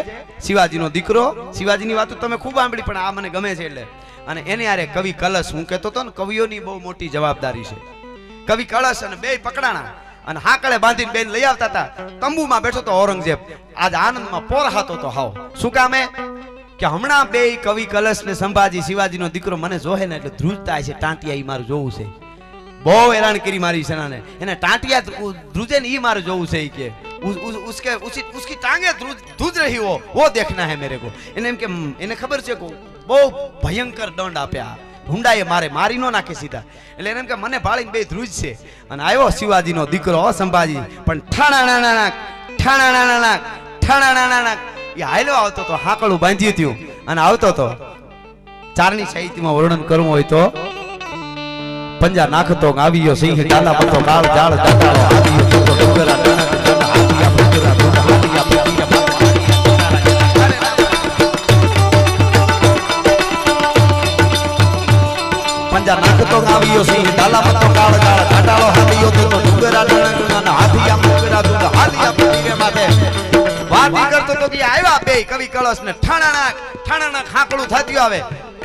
શિવાજીનો દીકરો, શિવાજીની વાતો તમે ખૂબ સાંભળી પણ આ મને ગમે છે એટલે. અને એને યારે કવિ કલશ, હું કહેતો હતો ને કવિઓની બહુ મોટી જવાબદારી છે. કવિ કલશ અને બે પકડાણા અને હાકળે બાંધીને બેન લઈ આવતા હતા. તંબુમાં બેઠો તો ઔરંગઝેબ આજ આનંદમાં પોરહાતો તો હાવ. શું કામે કે હમણાં બે કવિ કલશ ને સંભાજી શિવાજીનો દીકરો મને જોહે ને એટલે ધ્રુજતા છે. ટાંટિયા ઈ મારું જોવું છે. બહુ હેરાન કરી મારી સેનાને. એને ટાંટિયા ધ્રુજે ને ઈ મારું જોવું છે. કે उसकी टांगे धुज रही हो वो देखना है मेरे को. એને એમ કે એને ખબર છે કે બહુ ભયંકર દંડ આપ્યા હુંડાએ મારી નો નાખે સીધા. એટલે એને એમ કે મને ભાળીને બે ધ્રુજ છે. અને આવ્યો શિવાજીનો દીકરો સંભાજી પણ ઠાણા એ હાલ્યો આવતો તો હાકડું બાંધ્યું હતું અને આવતો તો. ચારણી સાહિત્યમાં વર્ણન કરવું હોય તો પંજા નાખતો આવ્યો સિંહ ડાલા પતો કાળ જાળ જટાળો આવ્યો તો ડુંગરા હાથિયા પંજરા દૂધ હાથિયા પંજરા પંજા નાખતો આવ્યો સિંહ ડાલા પતો કાળ જાળ જટાળો આવ્યો તો ડુંગરા ડુંગરા હાથિયા પંજરા દૂધ હાથિયા પંજરા માથે વાત કરતો તો કે આવ્યા બે કવિ કળશ ને ઠાણા ખાકડું થાત્યું આવે.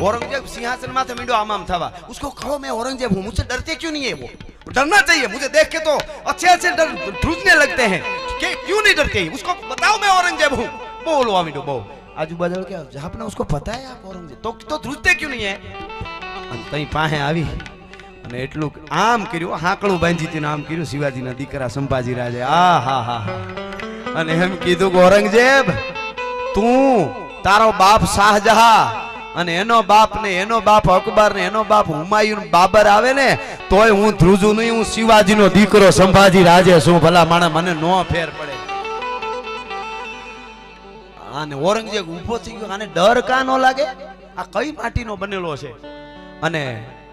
औरंगजेब सिंहासन माथे मिंडो आमाम थवा. उसको कहो मैं औरंगजेब हूँ, मुझसे डरते क्यों नहीं है? वो डरना चाहिए. मुझे देख के तो अच्छे ध्रुजने लगते हैं कि क्यों नहीं डरते? उसको बताओ मैं औरंगजेब हूँ. बोलो मिंडो बो आजू बाजू क्या आपने उसको पता है आप औरंगजेब तो ध्रुजते क्यों नहीं है? तई पाहे આવી અને એટલું આમ કર્યું, હાકડું બાંધી દીધું, આમ કર્યું. શિવાજીના દીકરા સંભાજી રાજે આ હા અને એમ કીધું કે ઔરંગઝેબ તું તારો બાપ શાહજહાં અને એનો બાપ અકબર ને એનો બાપ હુમાયુન બાબર આવે ને તોય હું ધ્રુજુ નહીં. હું શિવાજીનો દીકરો સંભાજી રાજે શું. ભલા માણસ મને નો ફેર પડે. અને ઔરંગઝેબ ઊભો થઈ ગયો. આને ડર કા નો લાગે? આ કઈ માટીનો બનેલો છે? અને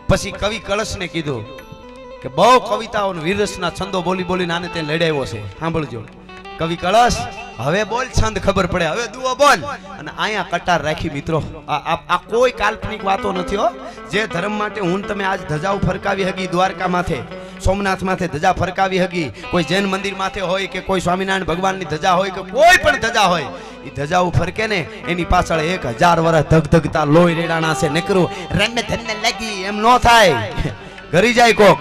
પછી કવિ કળશને કીધું કે બહુ કવિતાઓ વીરરસના છંદો બોલીને આને તે લડાવ્યો છે. સાંભળજો કવિ કળશ, હવે બોલ છંદ ખબર પડે, હવે દુઓ બોલ. અને અહીંયા કટાર રાખી મિત્રો. આ કોઈ કાલ્પનિક વાતો નથી હો. જે ધર્મ માટે હું તમે આજ ધજાઓ ફરકાવી હગી, દ્વારકા માથે સોમનાથ માથે ધજા ફરકાવી હગી, કોઈ જૈન મંદિર માથે હોય કે કોઈ સ્વામિનારાયણ ભગવાનની ધજા હોય કે કોઈ પણ ધજા હોય, એ ધજાઓ ફરકે ને એની પાછળ 1000 વર્ષ ધગધગતા લોહી રેડાણા છે. નકરું રણને ધનને લાગી એમ નો થાય. ઘરી જાય કોક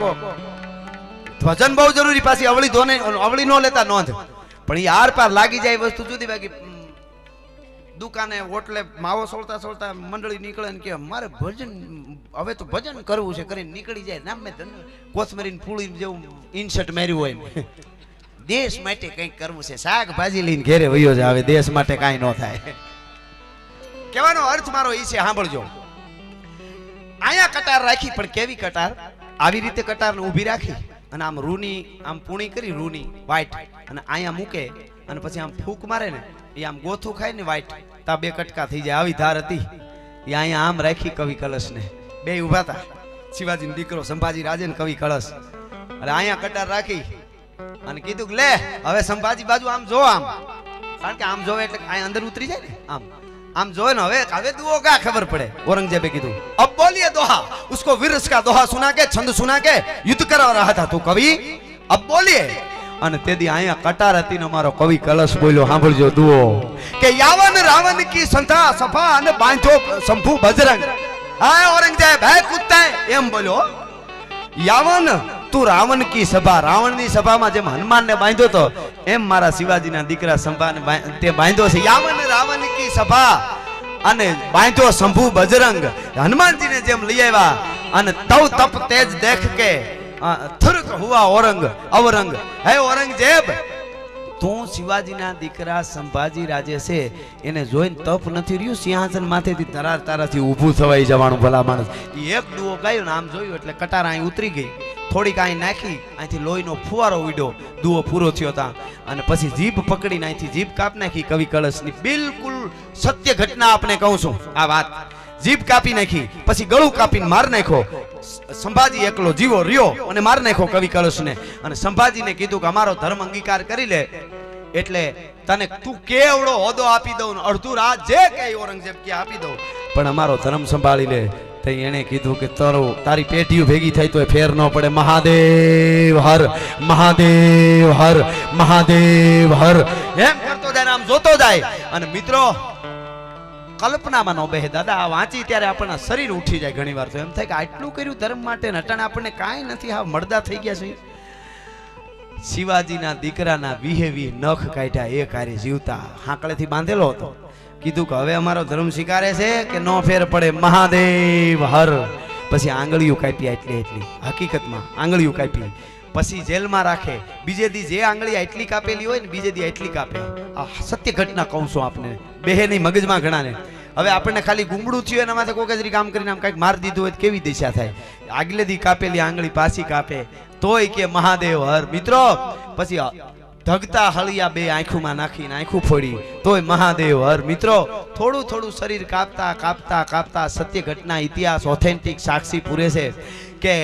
ભજન બહુ જરૂરી. પાછી અવળી નો લેતા નોંધ. પણ એ આર પાર લાગી જાય વસ્તુ જુદી. બાકી દુકાને હોટલે માવો સોળતા મંડળી નીકળે ને કે મારે ભજન હવે તો ભજન કરવું છે કરીને નીકળી જાય. નામ મેં કોથમરીને ફૂળી જેવું ઇન્સર્ટ માર્યું હોય દેશ માટે કંઈક કરવું છે, શાકભાજી લઈને ઘેરે વયો જ આવે, દેશ માટે કાંઈ ન થાય. કહેવાનો અર્થ મારો એ છે, સાંભળજો. અહીંયા કટાર રાખી, પણ કેવી કટાર? આવી રીતે કટારને ઊભી રાખી અને આમ રૂની આમ પૂણી કરી, રૂની વ્હાઈટ, અને અહીંયા મૂકે અને પછી આમ ફૂંક મારે ને એ આમ ગોથું ખાય ને વ્હાઈટ, તા બે કટકા થઈ જાય. આવી ધાર હતી એ અહીંયા આમ રાખી કવિ કલશને. બે ઊભા હતા, શિવાજીનો દીકરો સંભાજી રાજે ને કવિ કલશ. એટલે અહીંયા કટાર રાખી અને કીધું કે લે હવે સંભાજી બાજુ આમ જો, આમ કારણ કે આમ જોવે એટલે અહીંયા અંદર ઉતરી જાય ને, આમ જોવે ને. હવે દુઓ કા ખબર પડે. औरंगजेबे કીધું अब बोलिए दोहा, उसको वीर का दोहा सुना के, छंद सुना के युद्ध करा रहा था, तो कवि अब बोलिए. અને તેદી અહીંયા કટાર હતી ને અમારો કવિ કલશ બોલ્યો, સાંભળજો દુઓ કે યાવન રાવણ કી સંથા સફા અને બાંધો શંભુ બજરંગ. હા औरंगजेब હે કુત્તા એમ બોલ્યો, યાવન તું રાવણ કી સભા, રાવણની સભામાં જેમ હનુમાનને બાંધ્યો તો એમ મારા શિવાજીના દીકરા સંભાને તે બાંધ્યો છે. યાવન રાવણ કી સભા અને બાંધ્યો શંભુ બજરંગ. હનુમાનજીને જેમ લઈ આવ્યા અને તવ તપ તેજ દેખ કે થુરક હુઆ ઔરંગ અવરંગ. હે औरंगजेब તું શિવાજીના દીકરા સંભાજી રાજે છે એને જોઈને તપ નથી રહ્યું, સિંહાસન માથેથી તરાર તારાથી ઊભું થવાઈ જવાનું ભલા માણસ. એક દુઓ ગાયો ને આમ જોયું એટલે કટાર અહીં ઉતરી ગઈ, થોડીક અહીં નાખી, અહીંથી લોહીનો ફુવારો ઉડ્યો, દુઓ પૂરો થયો તા. અને પછી જીભ પકડીને અહીંથી જીભ કાપ નાખી કવિ કલશની. બિલકુલ સત્ય ઘટના આપણે કહું છું આ વાત. જીભ કાપી નાખી, પછી ગળું કાપીને માર નાખ્યો. સંભાજી એકલો જીવો રહ્યો અને માર નાખ્યો કવિ કલશને. અને સંભાજીને કીધું કે અમારો ધર્મ અંગીકાર કરી લે, એટલે તને તું કેવડો હોદો આપી દઉં, અડધું રાત જે કઈ औरंगजेब કે આપી દઉં, પણ અમારો ધર્મ સંભાળી લે. તો એને કીધું કે તારી પેટીઓ ભેગી થઈ તો ફેર ન પડે. મહાદેવ હર, મહાદેવ હર, મહાદેવ હર એમ કરતો જાય, આમ જોતો જાય. અને મિત્રો કલ્પનામાં નો બેહે દાદા, આ વાંચી ત્યારે આપણને શરીર ઉઠી જાય. ઘણી વાર તો એમ થાય કે આટલું કર્યું ધર્મ માટે, નટણ આપણને કાંઈ નથી, હા મળદા થઈ ગયા છે. શિવાજીના દીકરાના વીહે વીહ નખ કાઢ્યા, એ કાર્ય જીવતા હાંકળેથી બાંધેલો હતો. કીધું કે હવે અમારો ધર્મ સ્વીકારે છે કે નો ફેર પડે. મહાદેવ હર. પછી આંગળીઓ કાપી, એટલી હકીકતમાં આંગળીઓ કાપી, પછી જેલમાં રાખે. બીજે દી જે આંગળી આટલી કાપેલી હોય ને બીજે દી આટલી કાપે. આ સત્ય ઘટના કહું છું આપને, બેહે નહીં મગજમાં ઘણા ને. હવે આપણને ખાલી ગુમડું થયું એના માથે કોકજરી કામ કરીને આમ કંઈક માર દીધું હોય કેવી દિશા થાય. આગલે દી કાપેલી આંગળી પાછી કાપે તોય કે મહાદેવ હર. મિત્રો પછી ધગતા હળિયા બે આંખોમાં નાખીને આંખું ફોડી તોય મહાદેવ હર. મિત્રો થોડું થોડું શરીર કાપતા કાપતા કાપતા સત્ય ઘટના ઇતિહાસ ઓથેન્ટિક સાક્ષી પૂરે છે કે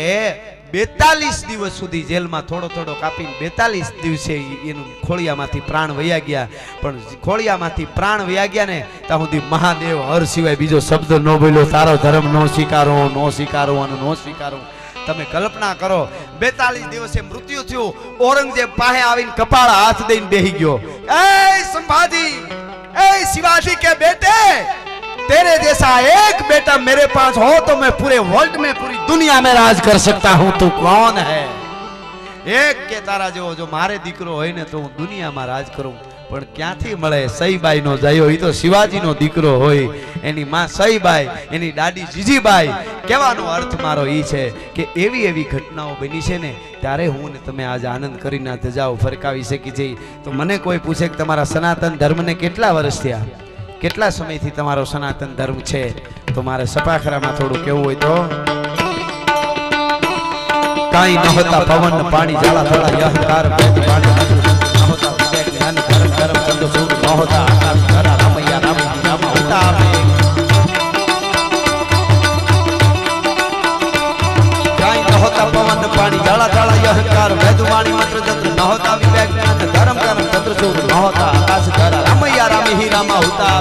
42 દિવસ સુધી જેલમાં થોડો થોડો કાપીને 42 દિવસે એનું ખોળિયામાંથી પ્રાણ વયા ગયા. પણ ખોળિયામાંથી પ્રાણ વયા ગયા ને ત્યાં સુધી મહાદેવ હર સિવાય બીજો શબ્દ ન બોલ્યો. તારો ધર્મ નો સ્વીકારો, નો સ્વીકારો અને નો સ્વીકારો. તમે કલ્પના કરો, 42 દિવસે મૃત્યુ થયું. औरंगजेब પાસે આવીને કપાળ હાથ દઈને બેહી ગયો. એ સંભાજી, એ शिवाजी के बेटे, तेरे जैसा एक बेटा मेरे पास हो तो मैं पूरे वर्ल्ड में, पूरी दुनिया में राज कर सकता हूं. तू कौन है? एक के तारा जो मारे દીકરો હોય ને તો હું દુનિયામાં રાજ કરું. પણ ક્યાંથી મળે? સઈબાઈ નો જયો, એ તો શિવાજી નો દીકરો હોય. એની માં સઈબાઈ, એની દાદી જીજીબાઈ. કહેવાનો અર્થ મારો એ છે કે એવી એવી ઘટનાઓ બની છે ને ત્યારે હું ને તમે આજ આનંદ કરીને ધજાઓ ફરકાવી શકી છે. તો મને કોઈ પૂછે કે તમારા સનાતન ધર્મને કેટલા વર્ષ થયા, કેટલા સમયથી તમારો સનાતન ધર્મ છે, તો મારે સપાખરામાં થોડું કેવું હોય તો કાઈ ન હોતા પવન પાણી જાળા થોડા યહકાર વેદ પાણી ન હોતા વિવેક જ્ઞાન ધર્મ ધર્મ ચંદ સૂર ન હોતા આકાશ ધરા રામૈયા રામ રામ હોતા કાઈ ન હોતા પવન પાણી જાળા જાળા યહકાર વેદ વાણી મંત્ર તંત્ર ન હોતા વિવેક જ્ઞાન ધર્મ ધર્મ ચંદ્ર સૂર ન હોતા આકાશ ધરા રામૈયા રામ હી રામ હોતા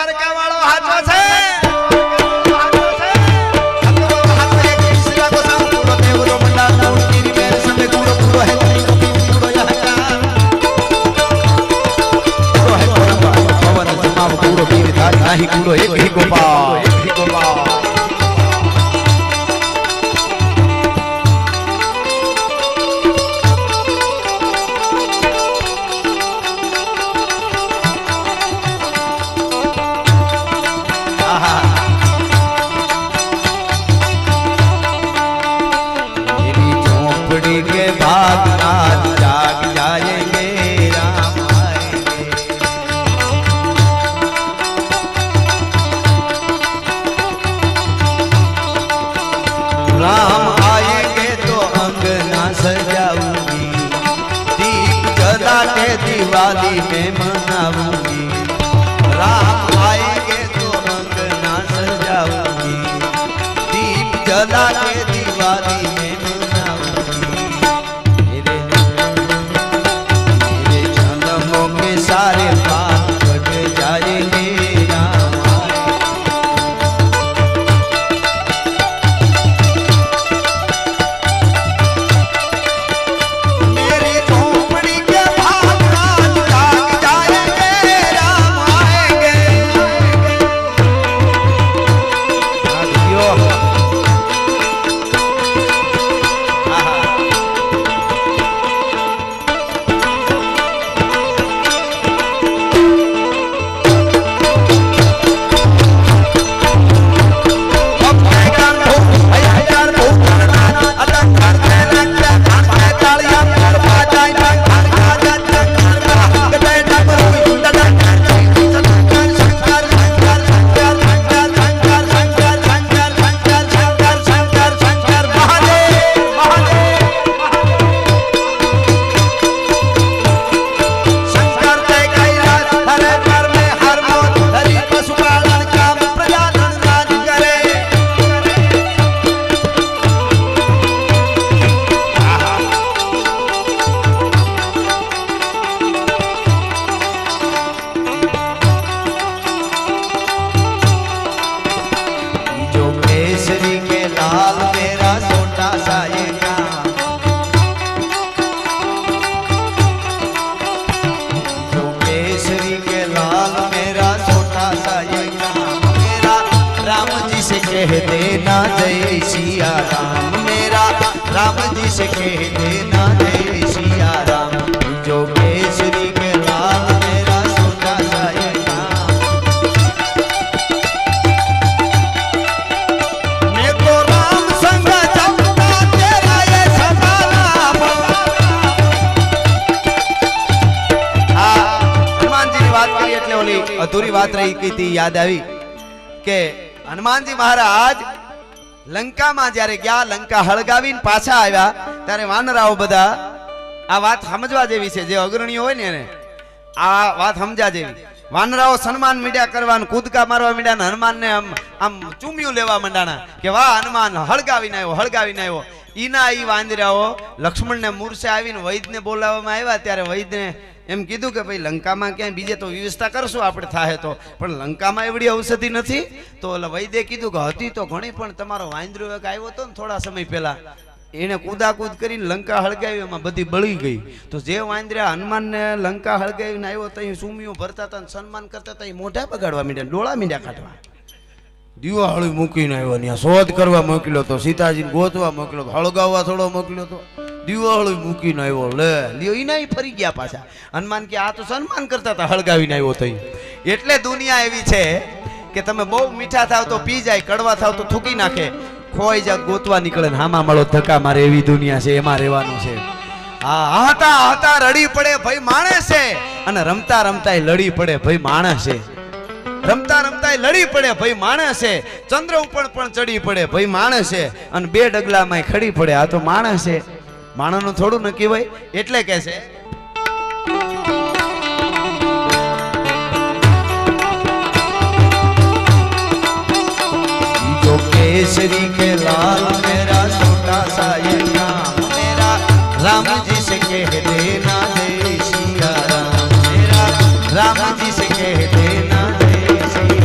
દ્વારકા વાળો હાચો છે नाही कूड़ो एक ही गोपाल मेरी झोपड़ी के भाग आज जाग जाएंगे राम राम आएंगे तो अंगना सजाऊंगी दीप जला के दिवाली में मनाऊंगी राम आएंगे तो अंगना सजाऊंगी दीप जला के दिवाली में मनाऊंगी मेरे जन्मों के सारे पाप कट जाएंगे कह देना जय सिया राम मेरा राम जी से कह देना जय सिया राम जो केसरी के लाल मेरा सोना सायका मैं तो राम संग जपता तेरा ये सदा नाम हनुमान जी की बात करी એટલે ઓલી અધૂરી વાત રહી ગઈ હતી યાદ આવી કે હનુમાનજી મહારાજ લંકામાં જ્યારે ગયા લંકા હળગાવીને પાછા આવ્યા ત્યારે વાનરાઓ બધા આ વાત સમજવા જેવી છે જે અગ્રણીઓ હોય ને એને આ વાત સમજા જેવી વાનરાઓ સન્માન મીડિયા કરવાનું કૂદકા મારવા મીડિયા ને હનુમાનને આમ ચૂમ્યું લેવા માંડાણા કે વાહ હનુમાન હળગાવીને આવ્યો ઈના ઈ વાંદરાઓ લક્ષ્મણને મૂર્છે આવીને વૈદને બોલાવવામાં આવ્યા ત્યારે વૈદને એમ કીધું કે ભાઈ લંકામાં ક્યાંય બીજે તો વ્યવસ્થા કરશું આપણે થાય તો પણ લંકામાં એવડી ઔષધિ નથી તો ઓલા વૈદ્ય કીધું કે હતી તો ઘણી પણ તમારો વાંદરો એક આવ્યો હતો ને થોડા સમય પહેલા એને કૂદાકૂદ કરીને લંકા હળગાવી એમાં બધી બળી ગઈ તો જે વાંદરા હનુમાનને લંકા હળગાવીને આવ્યો તો અહીં સુમીઓ ભરતા હતા સન્માન કરતા હતા એ મોઢા બગાડવા માંડ્યા ડોળા મીંડા કાઢવા દિવાળી મૂકીને આવ્યો ત્યાં શોધ કરવા મોકલ્યો તો સીતાજીને ગોતવા મોકલ્યો હળગાવવા થોડો મોકલ્યો તો દિવાળી મૂકીને આવ્યો લે લ્યો ઈના ફરી ગયા પાછા હનુમાન કે આ તો સન્માન કરતા હતા હળગાવીને આવ્યો તો એટલે દુનિયા એવી છે કે તમે બહુ મીઠા થાવ તો પી જાય કડવા થાવ તો થૂકી નાખે ખોઈ જા ગોતવા નીકળે ને હામાં મળો ધક્કા મારે એવી દુનિયા છે એમાં રહેવાનું છે હા હતા હતા રડી પડે ભાઈ માણસ છે અને રમતા રમતા લડી પડે ભાઈ માણસ છે રમતા રમતા લડી પડે ભાઈ માણસ છે ચંદ્ર ઉપર પણ ચડી પડે ભાઈ માણસ છે અને બે ડગલામાં ખડી પડે આ તો માણસ છે માણસનું થોડું નક્કી હોય એટલે કે છે जो केसरी के लाल मेरा छोटा सा ये नाम मेरा राम जी से कह देना जय सिया राम मेरा राम जी से कह देना जय सिया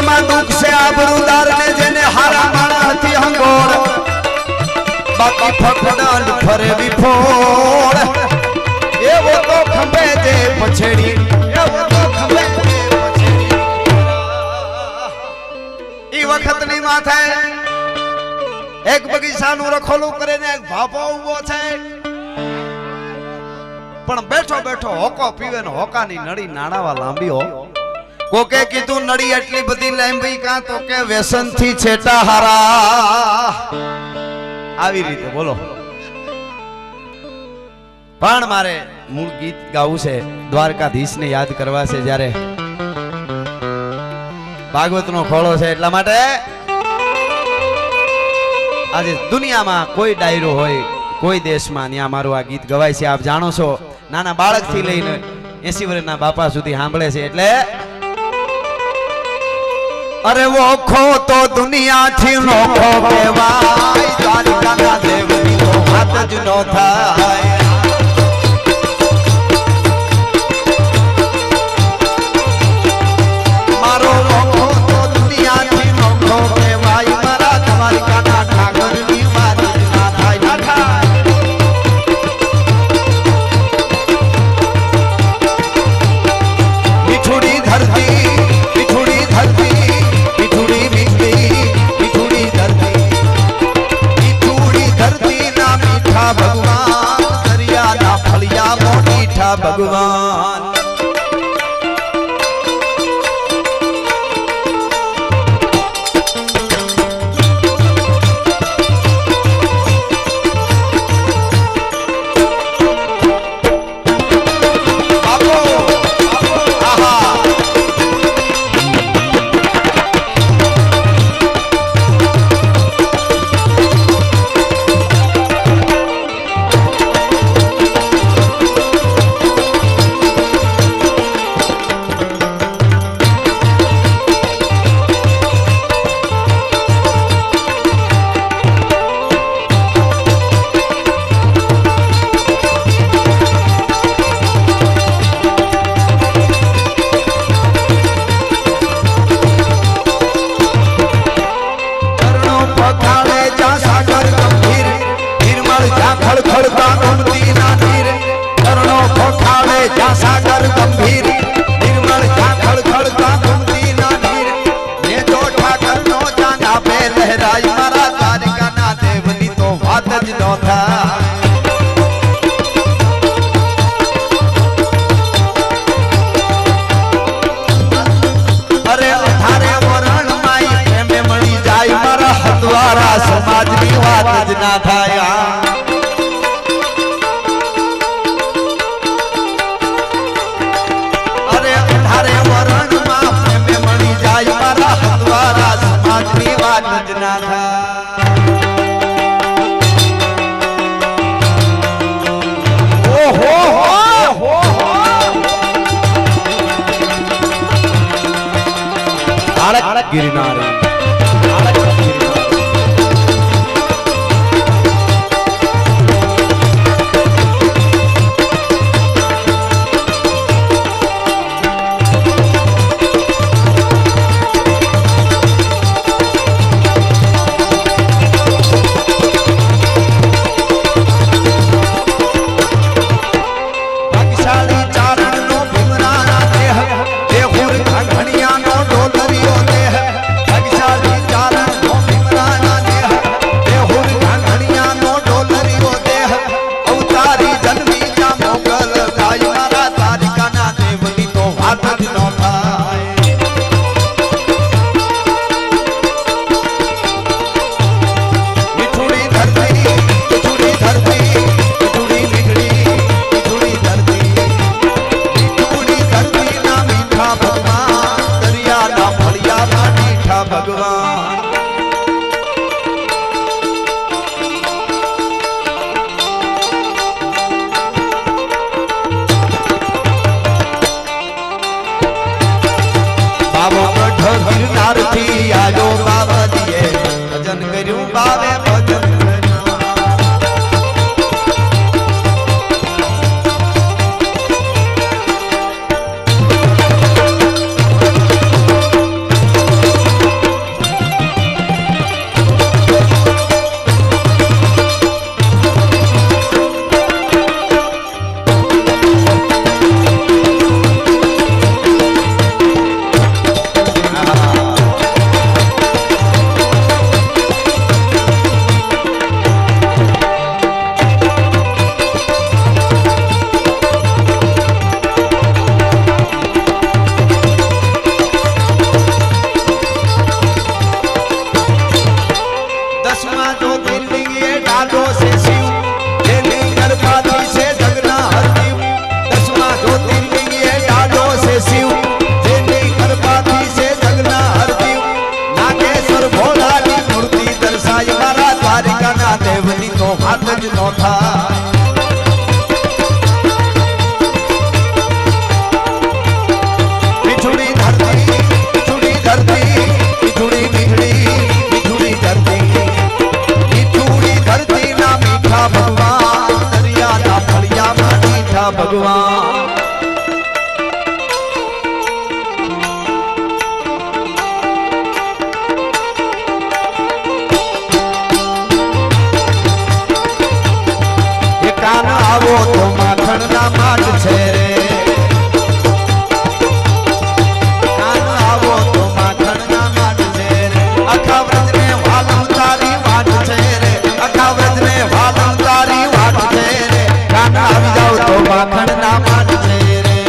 દુનિયામાં દુઃખ છે આબરૂદાર ને જેને હારા માણા હતી હંગોળ બાકી ફકડાલ ફરે વિફોળ એવો તો ખંભે જે પછેડી એવો તો ખંભે જે પછેડી ઈ વખતની માથે એક બગીચાનું રખોલું કરીને એક ભાપો ઊભો છે પણ બેઠો બેઠો હોકો પીવે ને હોકાની નળી નાણાવા લાંબી હો કોકે કીધું નળી એટલી બધી લાંબી કાં તો કે વ્યસન થી છેટા હારા આવી રીતે બોલો પણ મારે મૂળ ગીત ગાવું છે દ્વારકાધીશને યાદ કરવા છે જ્યારે ભાગવતનો ખોળો છે એટલા માટે આજે દુનિયામાં કોઈ ડાયરો હોય કોઈ દેશમાં ત્યાં મારું આ ગીત ગવાય છે આપ જાણો છો નાના બાળકથી લઈને 80 વર્ષના બાપા સુધી સાંભળે છે એટલે અરે વોખો તો દુનિયાથી નોખો કહેવાય દ્વારકાના દેવની તો વાત જ નો થાય મારો વોખો તો દુનિયાથી નોખો કહેવાય મારા દ્વારકાના ઠાકરની વાત જ ના થાય ના થાય મીઠુડી ધરતી મીઠુડી ધરતી ભગવાન દરિયાના ફળિયા મોટીઠા ભગવાન સમાજની વાત જ ના થાય અરે અઢારે વરણમાં પ્રેમે મળી જાય મારા હદવારા સમાજની વાત જ ના થાય ઓહો હો આળક ગિરનારી જ નો થાય મીઠુડી ધરતી મીઠુડી ધરતી મીઠુડી મીઠડી મીઠુડી ધરતી મીઠુડી ધરતી ના મીઠા ભગવાન દરિયા ના ફળિયામાં મીઠા ભગવાન કાન આવો તો માખણ ના માટ છે રે કાન આવો તો માખણ ના માટ છે રે આખા વ્રત ને વાલમ તારી વાટ છે રે આખા વ્રત ને વાલમ તારી વાટ છે રે કાન આવી જાવ તો માખણ ના માટ છે રે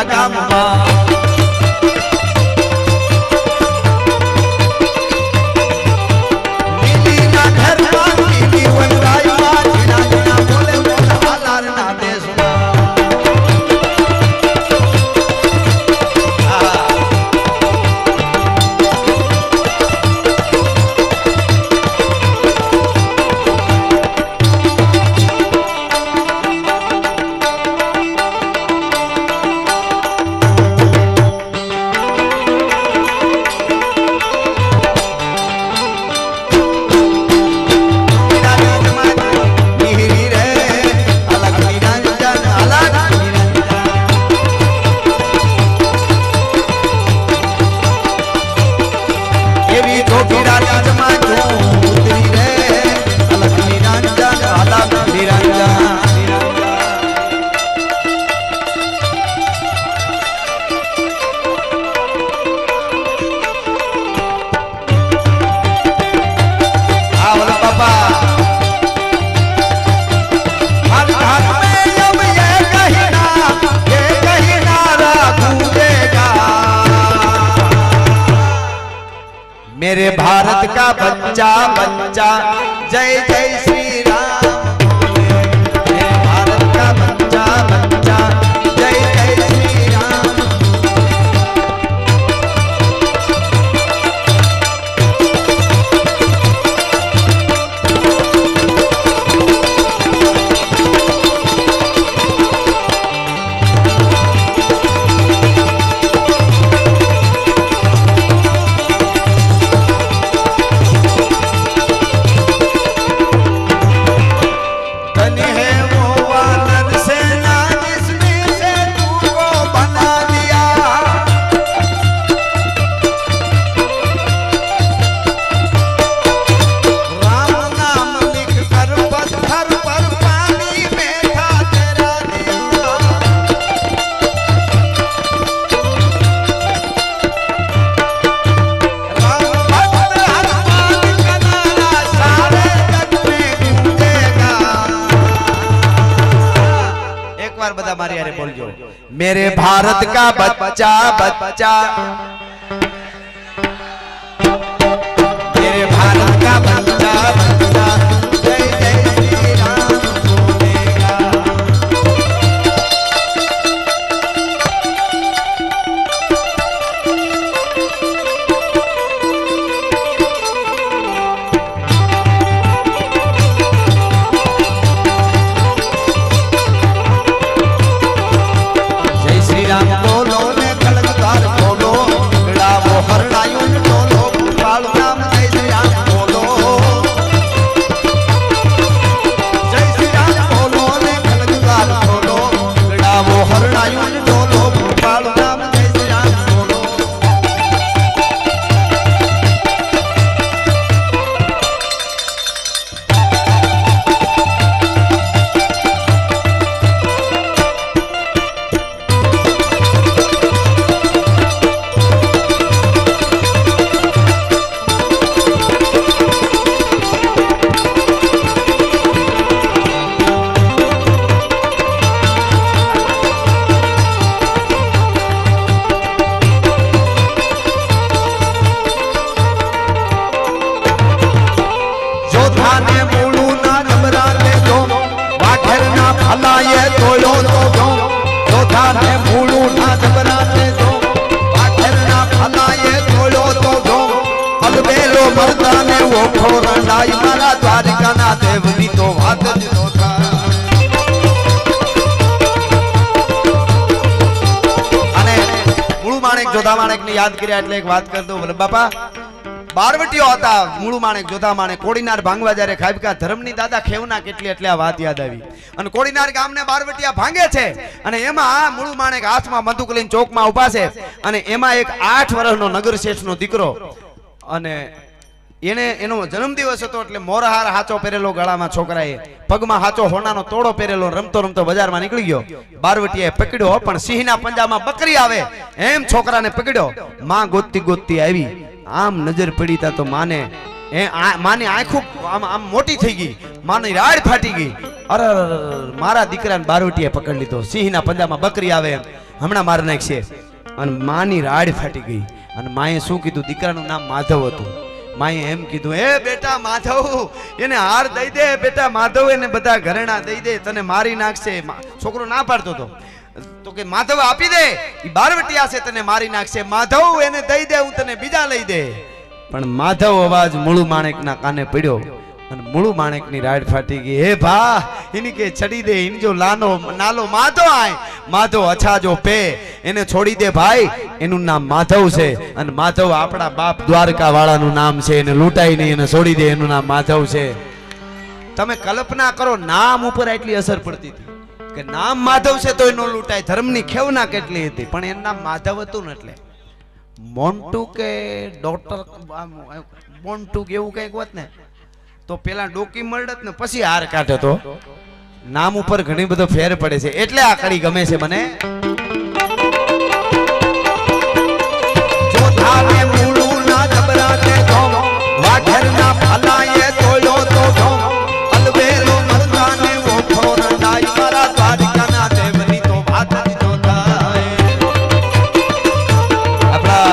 ગામમાં લીલીના ઘરમાં લીલી વનરાયમાં જીણા જીણા બોલે બોલે હાલારના દેશમાં मेरे भारत का बच्चा बच्चा जय जय श्री राम मेरे भारत का बच्चा बच्चा जय जय श्री राम मेरे भारत का बच्चा बच्चा मेरे भारत का बच्चा बच्चा जय जय श्री राम बोलेगा जय श्री राम बोलो ने कलकदार बोलो જોધાને મૂળું ના જબરાને જો વાઘેરના ફલાએ તોડ્યો તો જો અલબેલો મરદાને ઓખો રંડાઈ મારા દ્વારિકાના દેવની તો વાત જ ન થાય. અને મૂળું માણેક જોધા માણેકને યાદ કર્યા એટલે એક વાત કરી દઉં વલ્લભ બાપા. બારવટીઓ હતા મૂળું માણેક જોધા માણેક કોડીનાર ભાંગવા જ્યારે ખાબકા ધર્મની દાદા ખેવના કેટલી એટલે આ વાત યાદ આવી. અને કોડીનાર ગામને બારવટીયા ભાંગે છે અને એમાં આ મૂળું માણેક હાથમાં બંદૂક લઈને ચોકમાં ઊભા છે અને એમાં એક 8 વર્ષનો નગર શેઠનો દીકરો અને એનો જન્મદિવસ હતો એટલે મોરહાર હાચો પહેરેલો ગળામાં છોકરાએ પગમાં હાચો હોનાનો તોડો પહેરેલો રમતો રમતો બજારમાં નીકળી ગયો. બારવટીયાએ પકડ્યો પણ સિંહના પંજામાં બકરી આવે એમ છોકરાને પકડ્યો. માં ગોતતી ગોતતી આવી આમ નજર પડી તા તો માને માની આંખો આમ મોટી થઈ ગઈ, માની રાડ ફાટી ગઈ. અરે મારા દીકરાને બારવટીએ પકડી લીધો, સિંહના પંજામાં બકરી આવે એમ હમણાં માર નાખશે. અને માની રાડ ફાટી ગઈ. અને માએ શું કીધું? દીકરાનું નામ માધવ હતું. માએ એમ કીધું, એ બેટા માધવ એને હાર દઈ દે, બેટા માધવ એને બધા ઘરેણા દઈ દે, તને મારી નાખશે. છોકરો ના પાડતો હતો તો કે માધવ આપી દે, ઈ બારવટીયા છે તને મારી નાખશે. માધવ એને દઈ દે, હું તને બીજા લઈ દે. પણ માધવ અવાજ મૂળું માણેકના કાને પડ્યો અને મૂળું માણેકની રાડ ફાટી ગઈ. હે ભા એની કે છડી દે, એની જો નાલો માધવ આય, માધવ અછાજો પે, એને છોડી દે ભાઈ, એનું નામ માધવ છે. અને માધવ આપણા બાપ દ્વારકા વાળાનું નામ છે, એને લૂંટાઈ નહીં, એને છોડી દે, એનું નામ માધવ છે. તમે કલ્પના કરો નામ ઉપર એટલી અસર પડતી હતી કે નામ માધવ છે તો એનો લૂંટાય. ધર્મની ખેવના કેટલી હતી પણ એનું નામ માધવ હતું ને એટલે મોન્ટુ કે ડોક્ટર મોન્ટુ કે એવું કઈક હોત ને તો પેલા ડોકી મળત ને પછી હાર કાઢે. તો નામ ઉપર ઘણી બધો ફેર પડે છે એટલે આ કડી ગમે છે મને. જોધાને મૂળું ના જબરાને જો વાઘરના ફલાએ તોડ્યો તો જો અલબેલો મરદાને ઓખો રંડાઈ મારા દ્વારિકાના દેવની તો વાત જ ન થાય. આપણા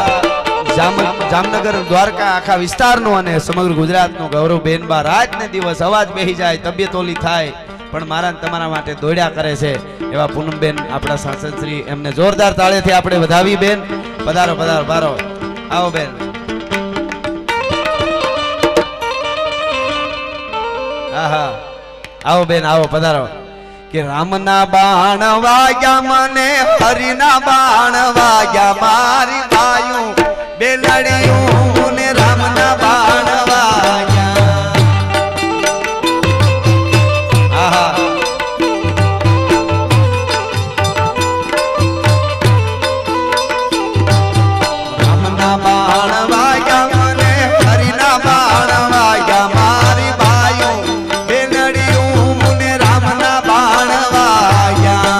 જામનગર દ્વારકા આખા વિસ્તારનો અને સમગ્ર ગુજરાતનો ગૌરવ બેનબા રાતને દિવસ અવાજ બેહી જાય, તબિયત ઓલી થાય પણ મારા તમારા માટે દોડ્યા કરે છે એવા પૂનમબેન આપણા સાંસદ શ્રી, એમને જોરદાર તાળીથી આપણે વધાવી. બેન પધારો પધારો બારો, આવો બેન. આહા આવો બેન આવો પધારો. કે રામના બાણ વાગ્યા મને, હરિના બાણ વાગ્યા મારી બાયું, બેલડિયું ને રામના બાણ વાગ્યા. આહા રામના બાણ વાગ્યા મને, હરિના બાણ વાગ્યા મારી બાયું, બેલડિયું ને રામના બાણ વાગ્યા.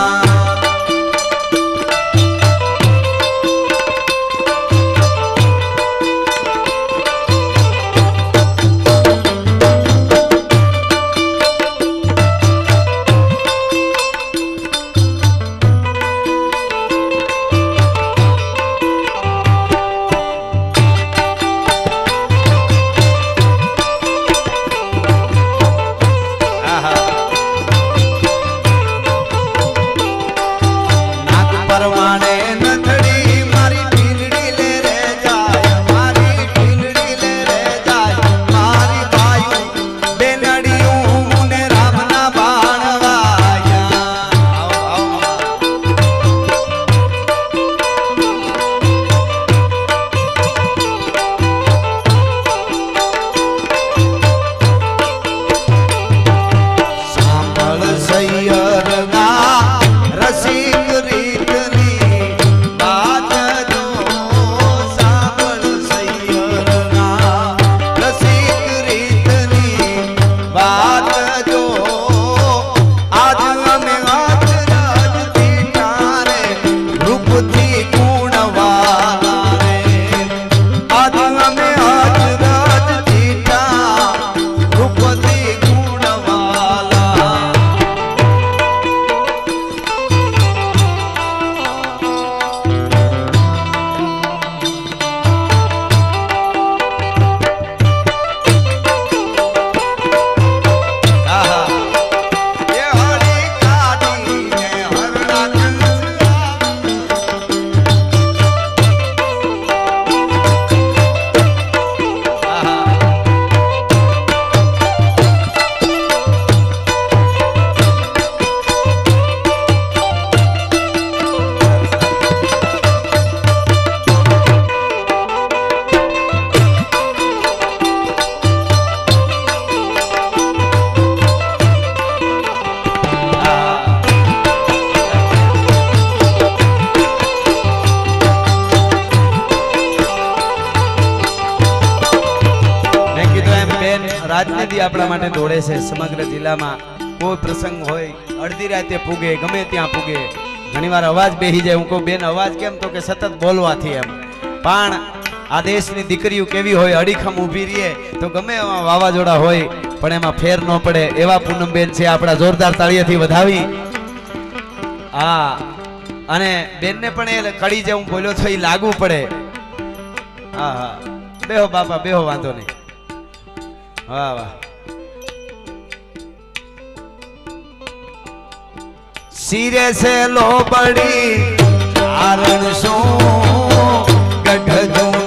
રાતે દી આપણા માટે દોડે છે સમગ્ર જિલ્લામાં કોઈ પ્રસંગ હોય અડધી રાતે પૂગે ગમે ત્યાં પૂગે ઘણીવાર અવાજ બેહી જાય હું કહું બેન અવાજ કેમ તો કે સતત બોલવાથી એમ પણ આ દેશની દીકરીઓ કેવી હોય અડીખમ ઊભી રહીએ તો ગમે એવા વાવાઝોડા હોય પણ એમાં ફેર ન પડે એવા પૂનમબેન છે આપણા જોરદાર તાળીઓથી વધાવી હા અને બેનને પણ એ કડી જે હું બોલ્યો તો એ લાગુ પડે હા હા બેહો બાપા બેહો વાંધો નહીં વાહ વાહ સિરે સે લોબડી કારણ શું ગઢ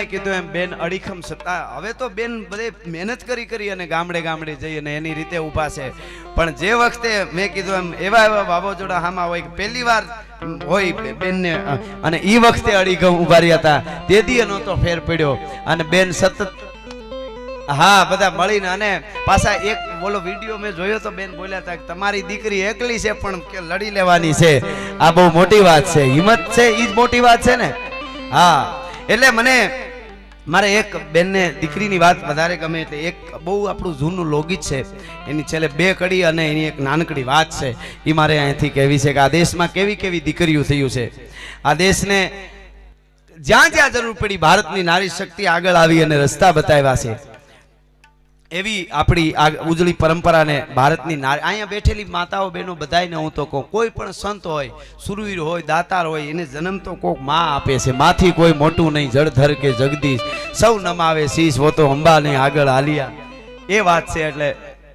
કીધું એમ બેન અડીખમ સત્તા હવે તો બેન બધે મહેનત કરી અને ગામડે ગામડે જઈ અને એની રીતે ઊભા છે પણ જે વખતે મેં કીધું એમ એવા વાવાઝોડા હામાં હોય કે પહેલી વાર હોય બેનને અને ઈ વખતે અડીખમ ઊભા રહ્યા હતા તેથી એનો તો ફેર પડ્યો અને બેન સતત હા બધા મળીને અને પાછા એક બોલો વિડીયો મેં જોયો તો બેન બોલ્યા હતા કે તમારી દીકરી એકલી છે પણ કે લડી લેવાની છે આ બહુ મોટી વાત છે હિંમત છે ઈ જ મોટી વાત છે ને હા એટલે મને મારે એક બેનને દીકરીની વાત વધારે ગમે એટલે એક બહુ આપણું જૂનું લોગીત છે એની છેલ્લે બે કડી અને એની એક નાનકડી વાત છે એ મારે અહીંથી કહેવી છે કે આ દેશમાં કેવી કેવી દીકરીઓ થયું છે આ દેશને જ્યાં જ્યાં જરૂર પડી ભારતની નારી શક્તિ આગળ આવી અને રસ્તા બતાવ્યા છે એવી આપણી આ ઉજળી પરંપરાને ભારતની નારી અહીંયા બેઠેલી માતાઓ બહેનો બધાયને હું તો કહું કોઈ પણ સંત હોય સુરવીર હોય દાતાર હોય એને જન્મ તો કોક માં આપે છે માથી કોઈ મોટું નહીં જળધર કે જગદીશ સૌ નમાવે શીશ વો તો અંબા નહીં આગળ આલિયા એ વાત છે એટલે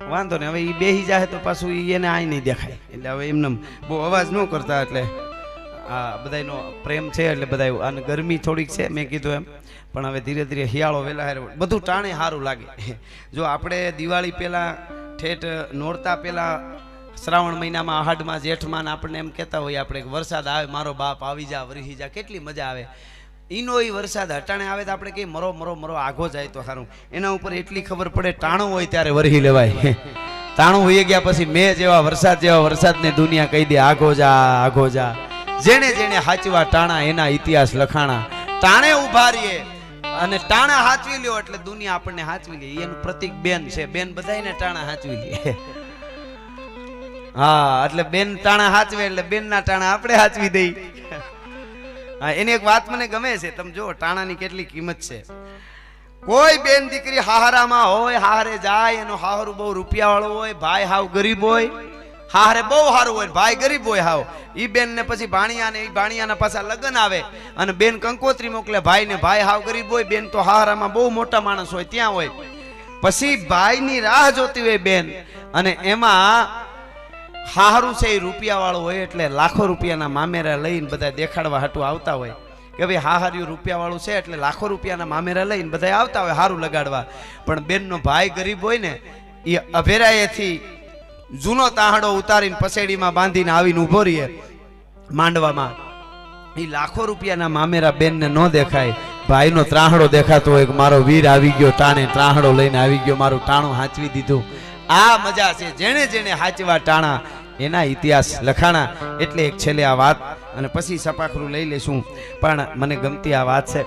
વાંધો નહીં હવે એ બેહી જાય તો પાછું એને આય નહીં દેખાય એટલે હવે એમને બહુ અવાજ ન કરતા એટલે આ બધાનો પ્રેમ છે એટલે બધા અને ગરમી થોડીક છે મેં કીધું એમ પણ હવે ધીરે ધીરે શિયાળો વહેલા બધું ટાણે સારું લાગે જો આપણે દિવાળી પહેલાં ઠેઠ નોરતા પહેલાં શ્રાવણ મહિનામાં આહાડમાં જેઠમાં આપણને એમ કહેતા હોય આપણે વરસાદ આવે મારો બાપ આવી જા વરહી જા કેટલી મજા આવે ઈનો એ વરસાદ હટાણે આવે તો આપણે કંઈ મરો મરો મરો આગો જાય તો સારું એના ઉપર એટલી ખબર પડે ટાણું હોય ત્યારે વરહી લેવાય ટાણું હોઈ ગયા પછી મેં જેવા વરસાદને દુનિયા કહી દે આગો જા જેણે જેણે હાચવા ટાણા એના ઇતિહાસ લખાણા ટાણે ઉભા રહીએ અને ટાણા હાચવી લ્યો એટલે દુનિયા આપણને હાચવી લે એનું પ્રતીક બેન છે બેન બધાને ટાણા હાચવી લે હા એટલે બેન ટાણા હાચવે એટલે બેનના ટાણા આપણે હાચવી દઈ હા એની એક વાત મને ગમે છે તમે જો ટાણાની કેટલી કિંમત છે કોઈ બેન દીકરી હાહરામાં હોય, હાહરે જાય, એનો હાહરું બહુ રૂપિયાવાળો હોય, ભાઈ હાવ ગરીબ હોય, હાહરે બહુ સારું હોય, ભાઈ ગરીબ હોય હાવ, ઈ બેન ને પછી ભાણિયાના પાછા લગ્ન આવે અને બેન કંકોત્રી મોકલે ભાઈ ને, ભાઈ હાવ ગરીબ હોય, બેન તો હાહરામાં બહુ મોટા માણસ હોય ત્યાં હોય, પછી ભાઈની રાહ જોતી હોય બેન, અને એમાં હાહરું છે એ રૂપિયાવાળો હોય, એટલે લાખો રૂપિયાના મામેરા લઈને બધા દેખાડવા હાટું આવતા હોય કે ભાઈ હાહરિયું રૂપિયાવાળું છે એટલે લાખો રૂપિયાના મામેરા લઈને બધા આવતા હોય હારું લગાડવા. પણ બેનનો ભાઈ ગરીબ હોય ને, એ અભેરાએથી જૂનો તાહડો ઉતારીને પસેડીમાં બાંધીને આવીને ઊભો રહીએ માંડવામાં, એ લાખો રૂપિયાના મામેરા બેનને ન દેખાય, ભાઈનો ત્રાહડો દેખાતો હોય કે મારો વીર આવી ગયો, ટાણે ત્રાહડો લઈને આવી ગયો, મારું ટાણું હાંચવી દીધું. આ મજા છે, જેણે જેણે હાચવા ટાણા એના ઇતિહાસ લખાણા. એટલે એક છેલ્લે આ વાત અને પછી સપાખરું લઈ લેશું, પણ મને ગમતી આ વાત છે.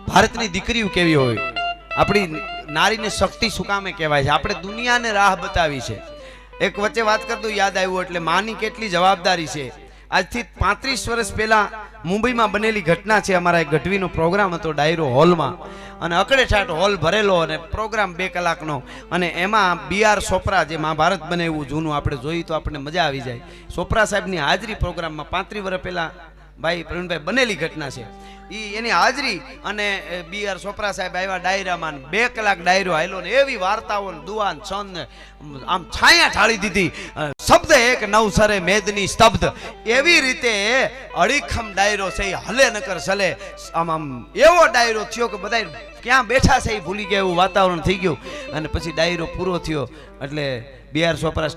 ભારતની દીકરીઓ કેવી હોય, આપણી નારીને શક્તિ શું કામે કહેવાય છે, આપણે દુનિયાને રાહ બતાવી છે. એક વચ્ચે વાત કરતો યાદ આવ્યું, એટલે માની કેટલી જવાબદારી છે. આજથી 35 વર્ષ પહેલા મુંબઈમાં બનેલી ઘટના છે. અમારા એક ગઢવીનો પ્રોગ્રામ હતો ડાયરો હોલમાં, અને અકડેઠાટ હોલ ભરેલો અને પ્રોગ્રામ 2 કલાકનો, અને એમાં BR ચોપરા, જે મહાભારત બને એવું જૂનું આપણે જોઈ તો આપણને મજા આવી જાય, ચોપરા સાહેબની હાજરી પ્રોગ્રામમાં 35 વર્ષ પહેલા ભાઈ પ્રવીણભાઈ બનેલી ઘટના છે. એની હાજરી અને BR ચોપરા સાહેબ આવ્યા ડાયરામાં, 2 કલાક ડાયરો હાલ્યો ને એવી વાર્તાઓ દુઆન છંદ આમ છાયા ઠાળી દીધી, શબ્દ એક નવસરે મેદની સ્તબ્ધ, એવી રીતે અડીખમ ડાયરો છે, હલે નકર ચલે. આમ એવો ડાયરો થયો કે બધા ક્યાં બેઠા છે એ ભૂલી ગયા એવું વાતાવરણ થઈ ગયું. અને પછી ડાયરો પૂરો થયો એટલે BR ચોપરા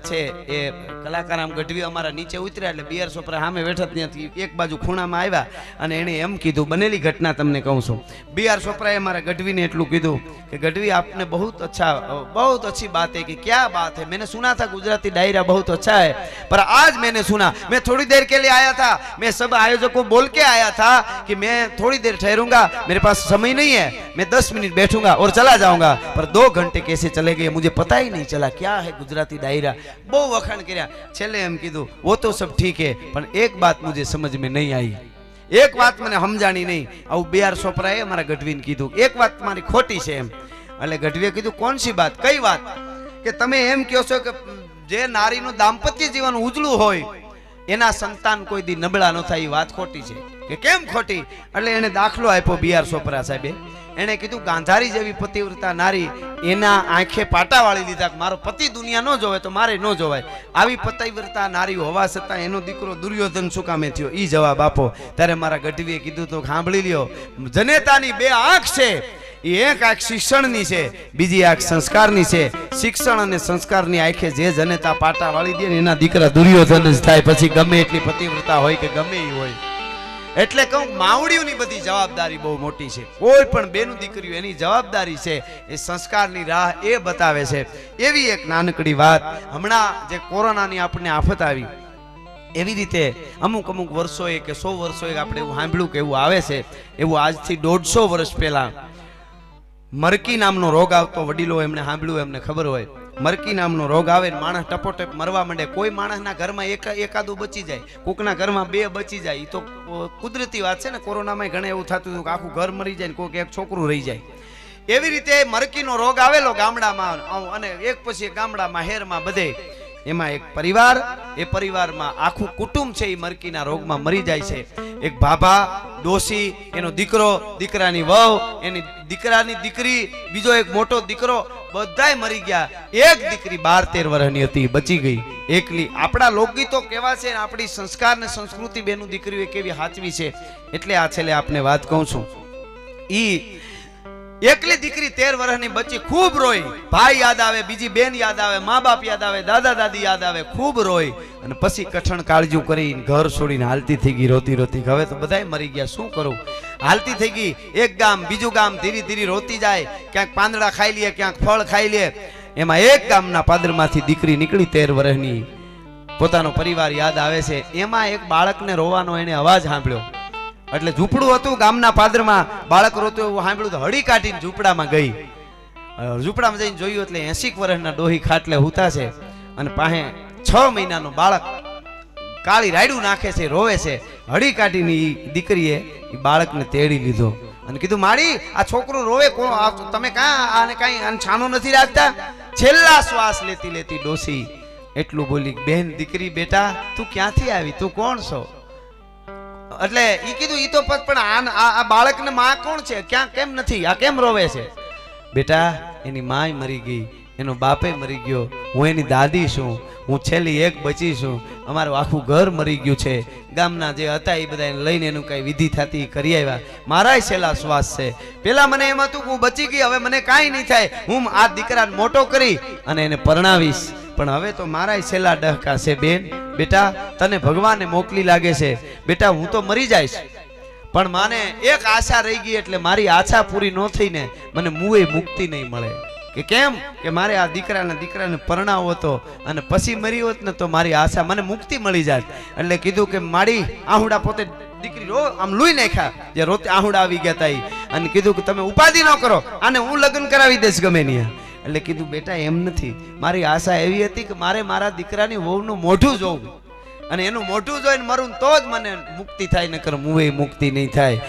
છે એ કલાકાર આમ ગઢવી અમારા નીચે ઉતર્યા, એટલે BR ચોપરા સામે બેઠા, ત્યાંથી એક બાજુ ખૂણામાં આવ્યા અને એણે એમ કીધું, બનેલી ઘટના તમને કહું છું. BR ચોપરાએ અમારા ગઢવીને એટલું કીધું કે ગઢવી आपने बहुत अच्छी बात है कि क्या बात है, मैंने सुना था गुजराती डायरा बहुत अच्छा है, पर आज मैंने सुना, मैं थोड़ी देर के लिए आया था, मैं सब आयोजकों को बोल के आया था कि मैं थोड़ी देर ठहरूंगा, मेरे पास समय नहीं है, मैं 10 मिनट बैठूंगा और चला जाऊंगा, पर 2 घंटे कैसे चले गए मुझे पता ही नहीं चला, क्या है गुजराती डायरा. બહુ વખાણ કર્યા. છેલ્લે એમ કીધું, वो तो सब ठीक है, પણ એક बात मुझे समझ में नहीं आई, એક વાત મને સમજાણી નહીં. આવું BR ચોપરાએ અમારા ગઢવીને કીધું, એક વાત મારી ખોટી છે એમ. એટલે ગઢવીએ કીધું, કોણ સી બાત, કઈ વાત? કે તમે એમ કહો છો કે જે નારીનું દાંપત્ય જીવન ઉજળું હોય એના સંતાન કોઈ દી નબળા ન થાય, એ વાત ખોટી છે. કે કેમ ખોટી? એટલે એને દાખલો આપ્યો BR ચોપરા સાહેબે. એને કીધું, ગાંધારી જેવી પતિવ્રતા નારી એના આંખે પાટા વાળી લીધા કે મારો પતિ દુનિયા ન જોવે તો મારે ન જોવાય. આવી પતિવ્રતા નારી હોવા છતાં એનો દીકરો દુર્યોધન શું કામે થયો, ઈ જવાબ આપો. ત્યારે મારા ગઢવીએ કીધું તો સાંભળી લ્યો, જનેતાની 2 આંખ છે, એક આંખ શિક્ષણની છે, બીજી આંખ સંસ્કારની છે. શિક્ષણ અને સંસ્કારની આંખે જે જનેતા પાટા વાળી દે ને એના દીકરા દુર્યોધન જ થાય, પછી ગમે એટલી પતિવ્રતા હોય કે ગમે એ હોય. એટલે કહું, માવડીઓની બધી જવાબદારી બહુ મોટી છે. કોઈ પણ બેનું દીકરીઓ એની જવાબદારી છે એ સંસ્કારની રાહ એ બતાવે છે. એવી એક નાનકડી વાત, હમણાં જે કોરોનાની આપણને આફત આવી, એવી રીતે અમુક વર્ષોએ કે 100 વર્ષોએ આપણે એવું સાંભળ્યું કે એવું આવે છે. એવું આજથી 150 વર્ષ પહેલા મરકી નામનો રોગ આવતો. વડીલો એમને સાંભળ્યું, એમને ખબર હોય. મરકી નામનો રોગ આવે ને માણસ ટપોટપ મરવા માંડે. કોઈ માણસના ઘરમાં એકાદું બચી જાય, કોકના ઘરમાં 2 બચી જાય, એ તો કુદરતી વાત છે ને. કોરોનામાં ઘણા એવું થતું હતું કે આખું ઘર મરી જાય ને કોઈક એક છોકરું રહી જાય. એવી રીતે મરકીનો રોગ આવેલો ગામડામાં, અને એક પછી એક ગામડામાં, હેરમાં, બધે. એમાં એક પરિવાર, એ પરિવારમાં આખું કુટુંબ છે એ મરકીના રોગમાં મરી જાય છે. એક ભાભા, ડોસી, એનો દીકરો, દીકરાની વહુ, એની દીકરાની દીકરી, બીજો એક મોટો દીકરો, બધાય મરી ગયા. એક દીકરી 12-13 વર્ષની હતી, બચી ગઈ એકલી. આપણા લોકગીતો કેવા છે, આપણી સંસ્કાર ને સંસ્કૃતિ બેનું દીકરીઓ કેવી સાચવી છે. એટલે આ છેલ્લે આપને વાત કહું છું, ઈ એકલી દીકરી 13 વર્ષની બચી, ખૂબ રોઈ. ભાઈ યાદ આવે, બીજી બેન યાદ આવે, મા બાપ યાદ આવે, દાદા દાદી યાદ આવે, ખૂબ રોઈ. અને પછી કઠણ કાળજું કરી ઘર છોડીને હાલતી થઈ ગઈ, રોતી રોતી. હવે તો બધાય મરી ગયા, શું કરું? હાલતી થઈ ગઈ, એક ગામ બીજું ગામ, ધીરે ધીરે રોતી જાય. ક્યાંક પાંદડા ખાઈ લે, ક્યાંક ફળ ખાઈ લે. એમાં એક ગામના પાદરમાંથી દીકરી નીકળી 13 વર્ષની, પોતાનો પરિવાર યાદ આવે છે. એમાં એક બાળકને રોવાનો એને અવાજ સાંભળ્યો. એટલે ઝૂંપડું હતું ગામના પાદરમાં, બાળક રોતું એવું સાંભળ્યું તો હળી કાઢીને ઝૂંપડામાં ગઈ. ઝૂંપડામાં જઈને જોયું એટલે 80 વર્ષના ડોહી ખાટલે હુતા છે, અને પાસે 6 મહિનાનું બાળક કાળી રાયડું નાખે છે, રોવે છે. હળી કાઢીને દીકરીએ બાળકને તેડી લીધો અને કીધું માડી આ છોકરો રોવે કોણ તમે કાં આને કાંઈ આને છાનો નથી રાખતા? છેલ્લા શ્વાસ લેતી લેતી ડોસી એટલું બોલી, બેન દીકરી બેટા તું ક્યાંથી આવી, તું કોણ છો? એટલે ઈ કીધું ઈ તો પણ આ બાળકને માં કોણ છે, ક્યાં કેમ નથી, આ કેમ રોવે છે? બેટા એની માય મરી ગઈ, એનો બાપે મરી ગયો, હું એની દાદી છું, હું છેલ્લી એક બચી છું, અમારું આખું ઘર મરી ગયું છે, ગામના જે હતા એ બધા લઈને એનું કઈ વિધિ થતી કરી આવ્યા, મારાય છેલ્લા શ્વાસ છે. પેલા મને એમ હતું કે હું બચી ગઈ, હવે મને કાંઈ નહીં થાય, હું આ દીકરાને મોટો કરી અને એને પરણાવીશ, પણ હવે તો મારાય છેલ્લા ડહકા છે. બેન બેટા તને ભગવાને મોકલી લાગે છે, બેટા હું તો મરી જઈશ, પણ માને એક આશા રહી ગઈ, એટલે મારી આશા પૂરી ન થઈને મને મુએ મુક્તિ નહીં મળે. કે કેમ? કે મારે આ દીકરાને પરણાવો હતો અને પછી મરી હોત ને તો મારી આશા મને મુક્તિ મળી જાય. એટલે કીધું કે માડી આહુડા પોતે દીકરી આમ લુઈ નાખ્યા, જે રોતે આહુડા આવી ગયા હતા, અને કીધું કે તમે ઉપાધિ ન કરો, આને હું લગ્ન કરાવી દઈશ ગમે નહીં. એટલે કીધું બેટા એમ નથી, મારી આશા એવી હતી કે મારે મારા દીકરાની વહુનું મોઢું જોવું, અને એનું મોઢું જોઈને મરું તો જ મને મુક્તિ થાય, નકર મુએ મુક્તિ નહીં થાય.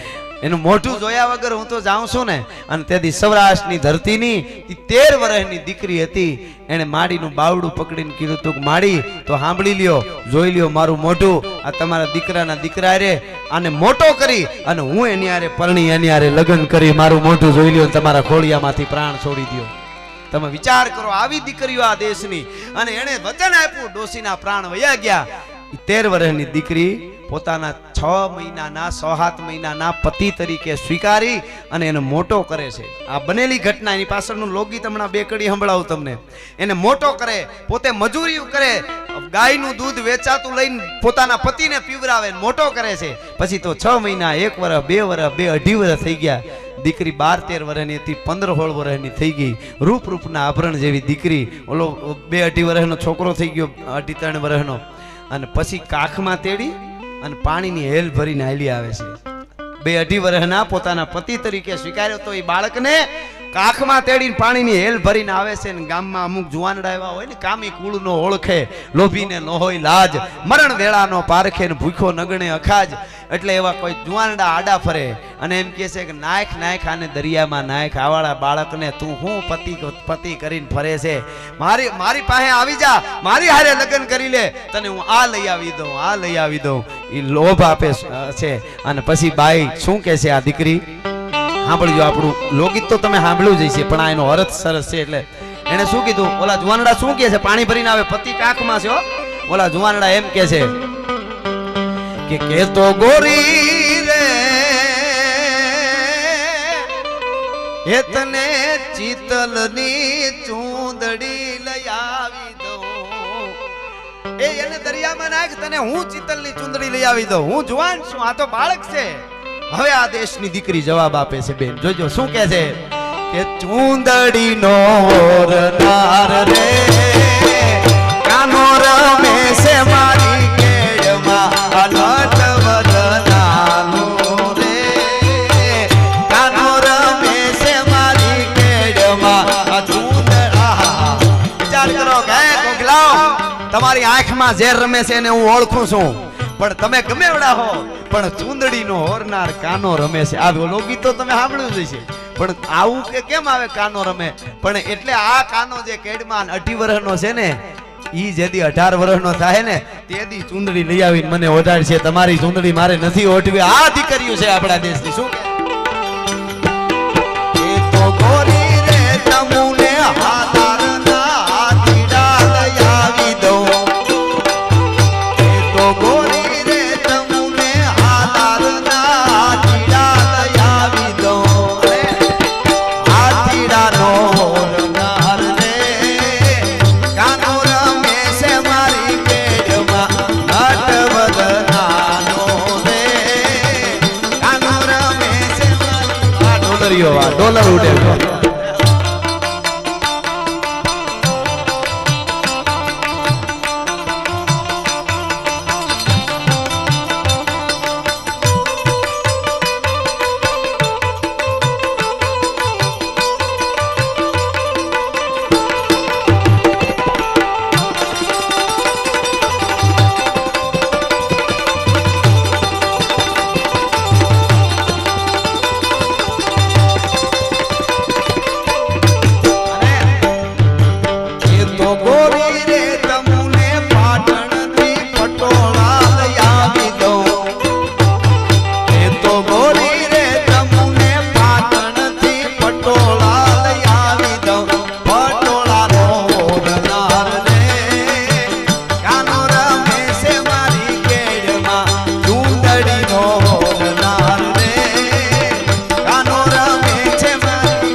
એનું મોઢું જોયા વગર હું તો જાઉં છું ને. અને તેથી સૌરાષ્ટ્રની ધરતીની 13 વર્ષની દીકરી હતી, એને માડીનું બાવડું પકડીને કીધું તું માડી તો સાંભળી લ્યો, જોઈ લ્યો મારું મોઢું, આ તમારા દીકરાના દીકરા રે આને મોટો કરી અને હું એની હારે પરણી એની હારે લગ્ન કરી, મારું મોઢું જોઈ લ્યો, તમારા ખોળિયામાંથી પ્રાણ છોડી દો. તમે વિચાર કરો, આવી દીકરીઓ આ દેશની, અને એને વચન આપ્યું, ડોસીના પ્રાણ વયા ગયા. 13 વર્ષની દીકરી પોતાના 6 મહિનાના 6-7 મહિનાના પતિ તરીકે સ્વીકારી અને એને મોટો કરે છે. આ બનેલી ઘટના, એની પાછળનું લોકગીત હમણાં 2 કડી સંભળાવું તમને. એને મોટો કરે, પોતે મજૂરી કરે, ગાયનું દૂધ વેચાતું લઈને પોતાના પતિને પીવરાવે, મોટો કરે છે. પછી તો 6 મહિના, 1 વર્ષ, 2 વર્ષ, 2-2.5 વર્ષ થઈ ગયા. દીકરી 12-13 વર્ષની હતી, 15-16 વર્ષની થઈ ગઈ, રૂપના આભરણ જેવી દીકરી. ઓલો 2-2.5 વર્ષનો છોકરો થઈ ગયો, 2.5-3 વર્ષનો. અને પછી કાખમાં તેડી અને પાણીની હેલ ભરીને હાલી આવે છે. 2-2.5 વર્ષના પોતાના પતિ તરીકે સ્વીકાર્યો તો એ બાળકને કાખમાં તેડીને પાણીની હેલ ભરીને આવે છે. ને ગામમાં અમુક જુવાનડા એવા હોય ને, કામી કુળ નો ઓળખે, લોભીને ન હોય લાજ, મરણ વેળાનો પારખે ને ભૂખો નગણે અખાજ. એટલે એવા કોઈ જુવાનડા આડા ફરે અને એમ કહે છે કે નાખ આને દરિયામાં નાખ, આવાળા બાળકને તું હું પતિ કરીને ફરે છે, મારી પાસે આવી જા, મારી હારે લગ્ન કરી લે, તને હું આ લઈ આવી દઉં. એ લોભ આપે છે. અને પછી બાઈ શું કહે છે, આ દીકરી સાંભળજો, આપણું લોકગીત તો તમે સાંભળ્યું જ છે, પણ આ એનો અર્થ સરસ છે. એટલે એને શું કીધું, ઓલા જુવાનડા શું કહે છે, પાણી ભરીને આવે, પતિ કાખમાં છે, ઓલા જુવાનડા એમ કહે છે કે તો ગોરી રે એ તને ચિતલની ચૂંદડી લઈ આવી દઉં, એને દરિયામાં નાખ, તને હું ચિતલની ચૂંદડી લઈ આવી દઉં, હું જુવાન છું, આ તો બાળક છે. હવે આ દેશની દીકરી જવાબ આપે છે. બેન જોજો શું કહે છે કે ચૂંદડી નો નાર રે કાનો રમે છે મારી કેળમાં, અલટ વદનાનું રે કાનો રમે છે મારી કેળમાં. વિચાર કરો કે કોકલાઓ, તમારી આંખમાં ઝેર રમે છે એને હું ઓળખું છું, પણ તમે ગમે એવડા હો, પણ ચૂંદડીનો હોરનાર કાનો રમે છે. આ લોકગીત તો તમે સાંભળ્યું જ છે, પણ આવું કે કેમ આવે કાનો રમે? પણ એટલે આ કાનો જે કેડમાં 18 વર્ષનો છે ને, ઈ જેદી 18 વર્ષનો થાય ને તેદી ચૂંદડી લઈ આવીને મને ઓઢાડ છે. તમારી ચૂંદડી મારે નથી ઓઢવી. આ દીકરીઓ છે આપણા દેશની. શું એ તો ગોરી રે તમુને હાથારના હાથીડા લઈ આવી દઉં, એ તો ગોરી રે તમુને હાથારના હાથીડા લઈ આવી દઉં, હાથીડાનો ડોલર ઉડે. ગોરી રે તમુને પાટણથી પટોળા લઈ આવી દઉં એ તો ગોરી રે તમુને પાટણથી પટોળા લઈ આવી દઉં પટોળાનો ઓરનાર રે કાનો રમે છે મારી કેડમાં ચૂંદડીનો ઓરનાર રે કાનો રમે છે મારી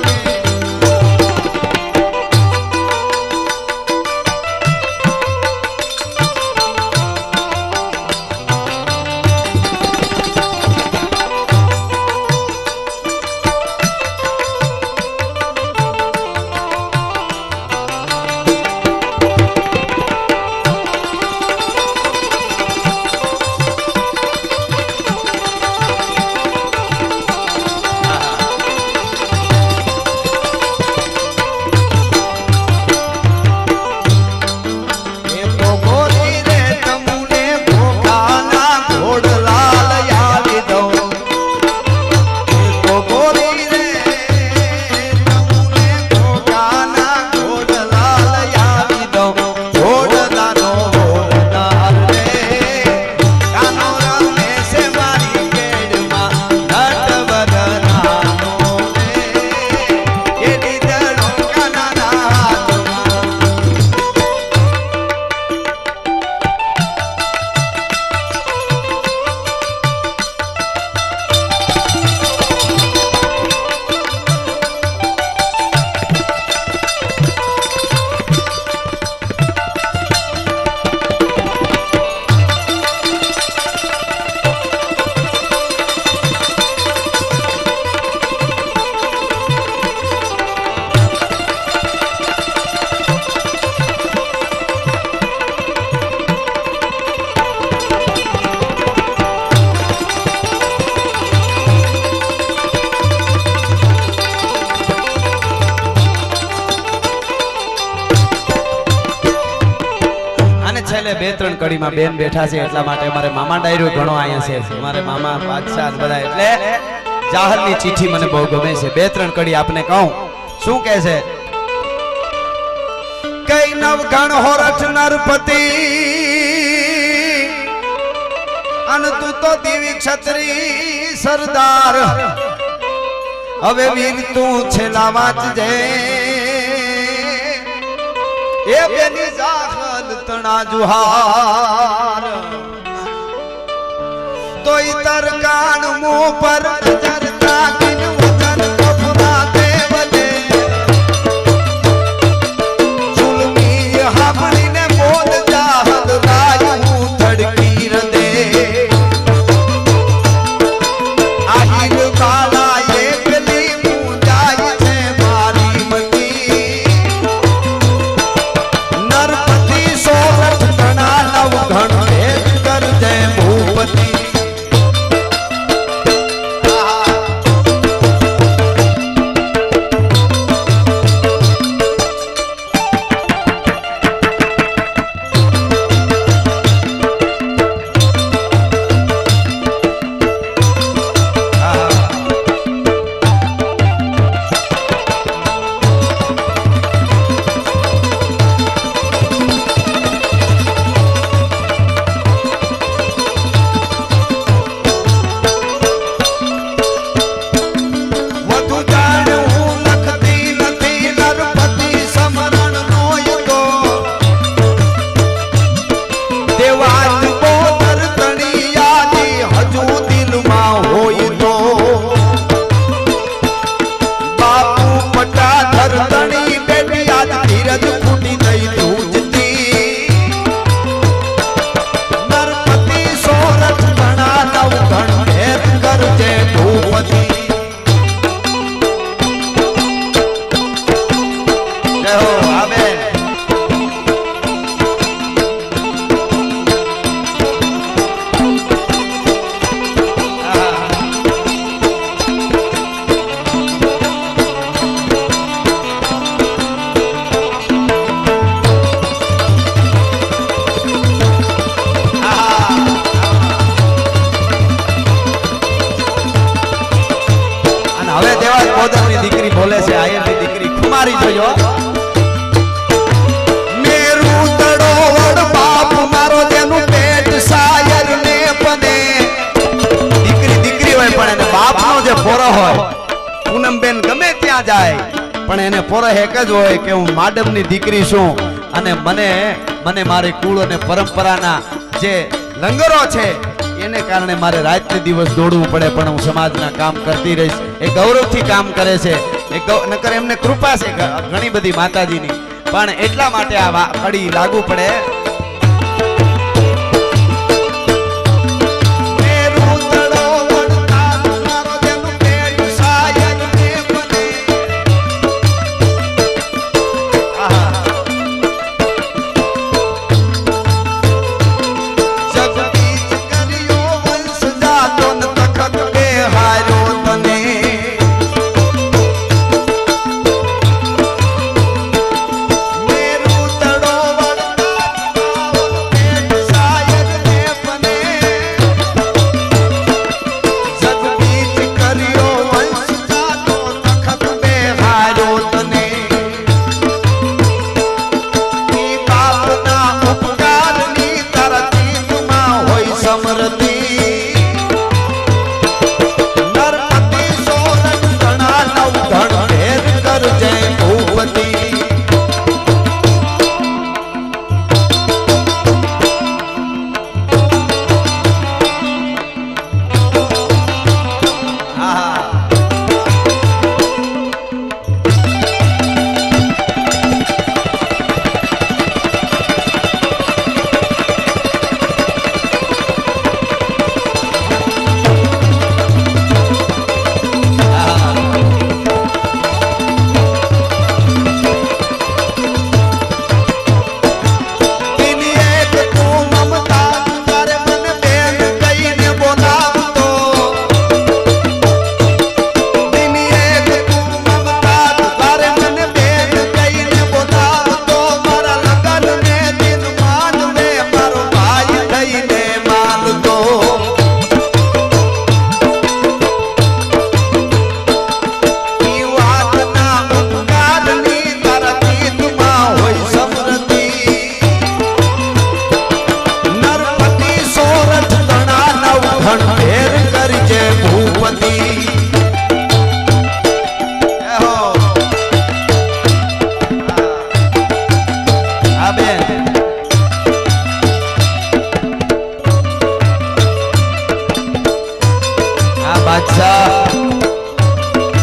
એ તો ગોરી રે તમુને ઘોઘાના ઘોડલા લઈ આવી દઉં એ તો ગોરી રે તમુને ઘોઘાના ઘોડલા લઈ આવી દઉં ઘોડલાનો ઓરનાર રે કાનો રમે છે મારી કેડમાં નટવરનાનો રે એ દીદડો કાનાના હાથમાં અને છેલ્લે બે ત્રણ કડીમાં બેન બેઠા છે એટલા માટે અમારે મામા ડાયરો ઘણો અહીંયા છે અમારે મામા બાદશાહ બધા એટલે જાહરની ચિઠ્ઠી મને બહુ ગમે છે બે ત્રણ કડી આપને કહું શું કહે છે કઈ નવગણ હોરઠ નરપતિ અને તું તો દેવી ક્ષત્રિય સરદાર હવે વીર તું છેલ્લા વાંચજે એ બેની જાહલ તણા જુહાર તો ઈતર કાન મો પર નજર તાકીન વતન કપરા દેવલે ચુલમી હાપણીને બોલ જાહલ રાય હું ધડકી રદે આહિર કાલા એ પેલી મુંજાય છે મારી મતી નરપતિ સોરઠ ગણા નવઘણ ભેદ કરજે ભૂપતિ બોલે છે આયરની દીકરી ખુમારી જોયો મેરુ એને પોરહ એક જ હોય કે હું માડમની દીકરી છું અને મને મારી કુળ અને પરંપરાના જે લંગરો છે એને કારણે મારે રાતને દિવસ દોડવું પડે, પણ હું સમાજના કામ કરતી રહીશ. એ ગૌરવથી કામ કરે છે, નકર એમને કૃપા છે ઘણી બધી માતાજીની, પણ એટલા માટે આ કડી લાગુ પડે.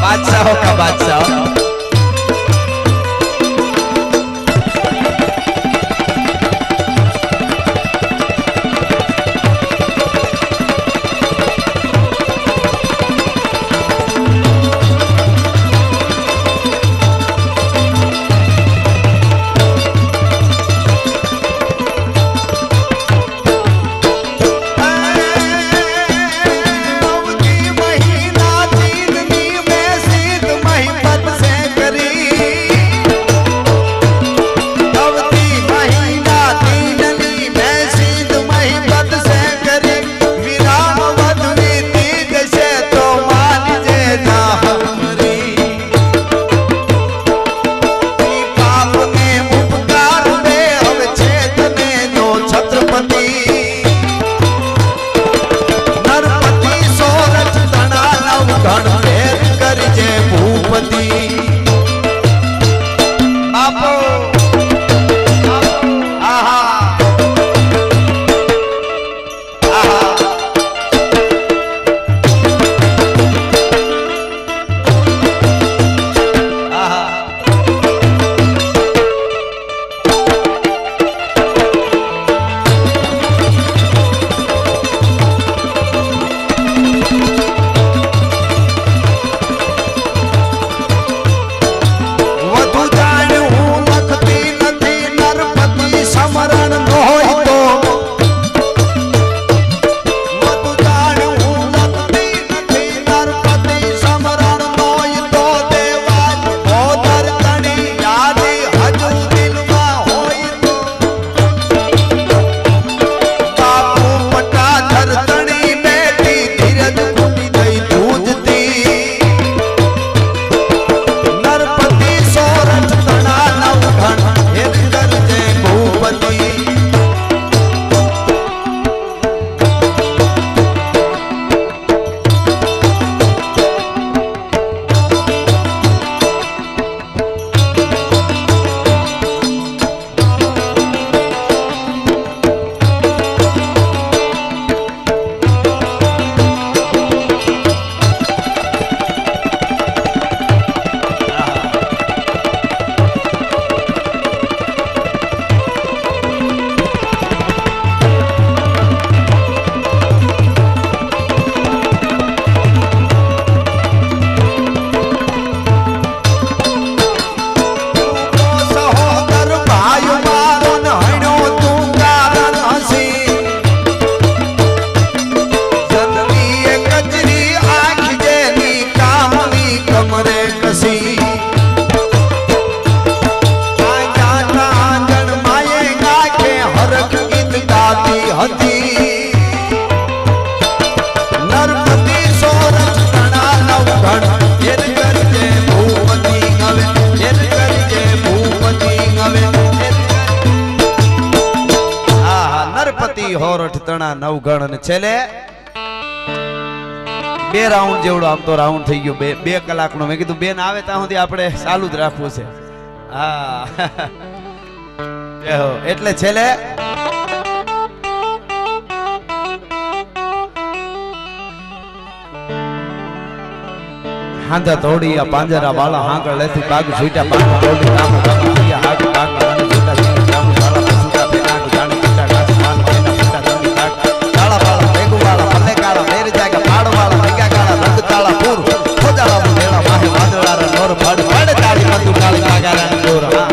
बादशाहों का बादशाह હરપતિ હોરઠ તણા નવગણ અને છેલ્લે 2 રાઉન્ડ જેવડો આમ તો રાઉન્ડ થઈ ગયો 2 કલાકનો. મેં કીધું બેન આવે ત્યાં સુધી આપણે ચાલુ જ રાખવું છે. હા એટલે છેલ્લે હાંધા તોડી આ પાંજરા વાળા હાંકળ લેતી બાગ છૂટા બાગ તોડી રામ રામ હાક બાગ અને છૂટા રામ વાળા છૂટા પેનાગ જાણી છૂટા ઘાસ માન પેના છૂટા જંગી બાગ કાળા વાળા ભેગુ વાળા ભલે કાળા મેર જાગે પાડ વાળા ભેગા કાળા રંગ કાળા પૂર ખોજાળા મુઢેડા માહે વાદળા રે નોર ફાડ ફાડ તાળી મંદુ કાળી કાગારા ને દોર. હા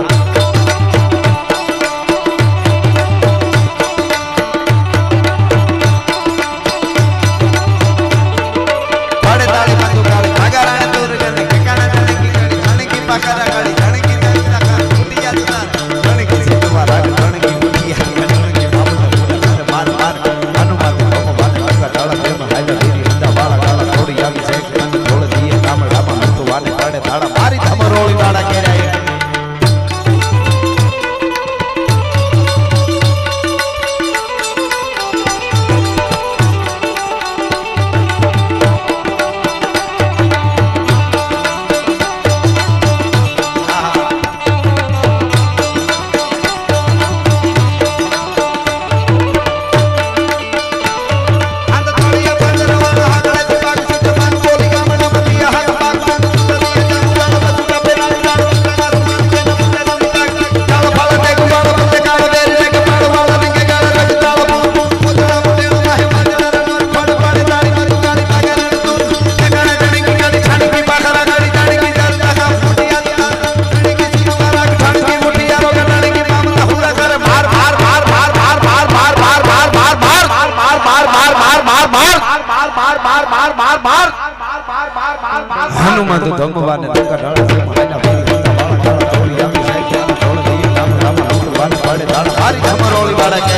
હનુમંત ધમવાને ધક્કા ઢાળે છે માયના ભાઈ ધક્કા વાળા કાળા તોડી આપી સાહેબ ધ્યાન ઢોળ દીએ રામ રામ ભગવાન પાડે ધાડા હારી ધમરોળી વાળા કે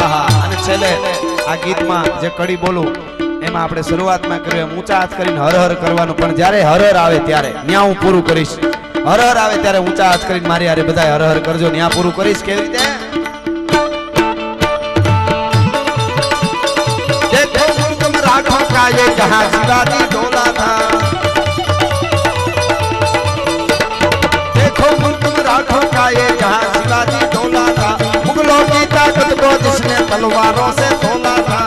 આહા. અને છેલ્લે આ ગીતમાં જે કડી બોલું એમાં આપણે શરૂઆતમાં કર્યું એમ ઊંચા હાથ કરીને હર હર કરવાનું, પણ જ્યારે હર હર આવે ત્યારે ન્યા હું પૂરું કરીશ. હર હર આવે ત્યારે ઊંચા હાથ કરીને મારી હારે બધા હર હર કરજો, ન્યા પૂરું કરીશ. કેવી રીતે? ये जहां शिवाजी डोला था, देखो मुल्क में राठौर का ये जहां शिवाजी डोला था, मुगलों की ताकत को जिसने तलवारों से तोला था,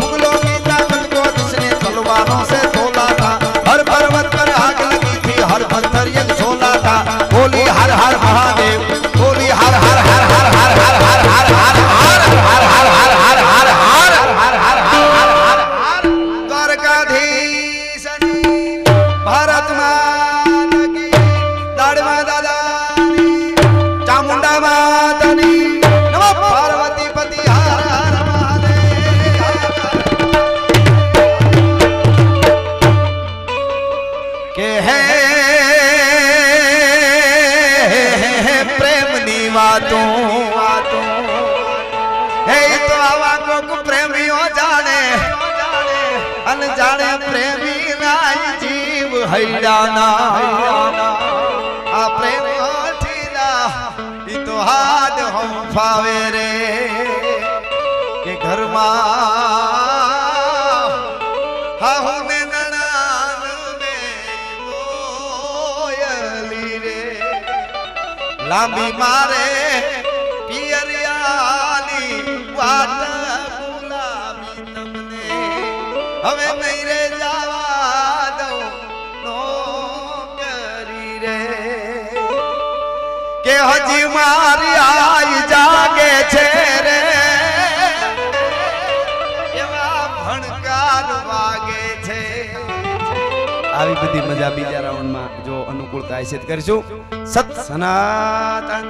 मुगलों की ताकत को जिसने तलवारों से तोला था, हर पर्वत पर आग लगी थी, हर पत्थर ये झोला था, बोली हर हर महादेव, बोली हर हर हर हर हर हर हर हर हर हर जाने प्रेमी नाई जीव हैराना आ प्रेम ठीला ई तो हाथ हम फावे रे के घर मा हा हुने ननान में कोयली रे लांबी मारे पियरियानी वाट गुलाबी तमने हमें मेरे जावा दो नौकरी रे के हजी मारी आई जागे छे रे એવા ભણકાર વાગે છે. આવી બધી મજા બીજા રાઉન્ડમાં જો અનુકૂળતા હશે કરીશું. સત સનાતન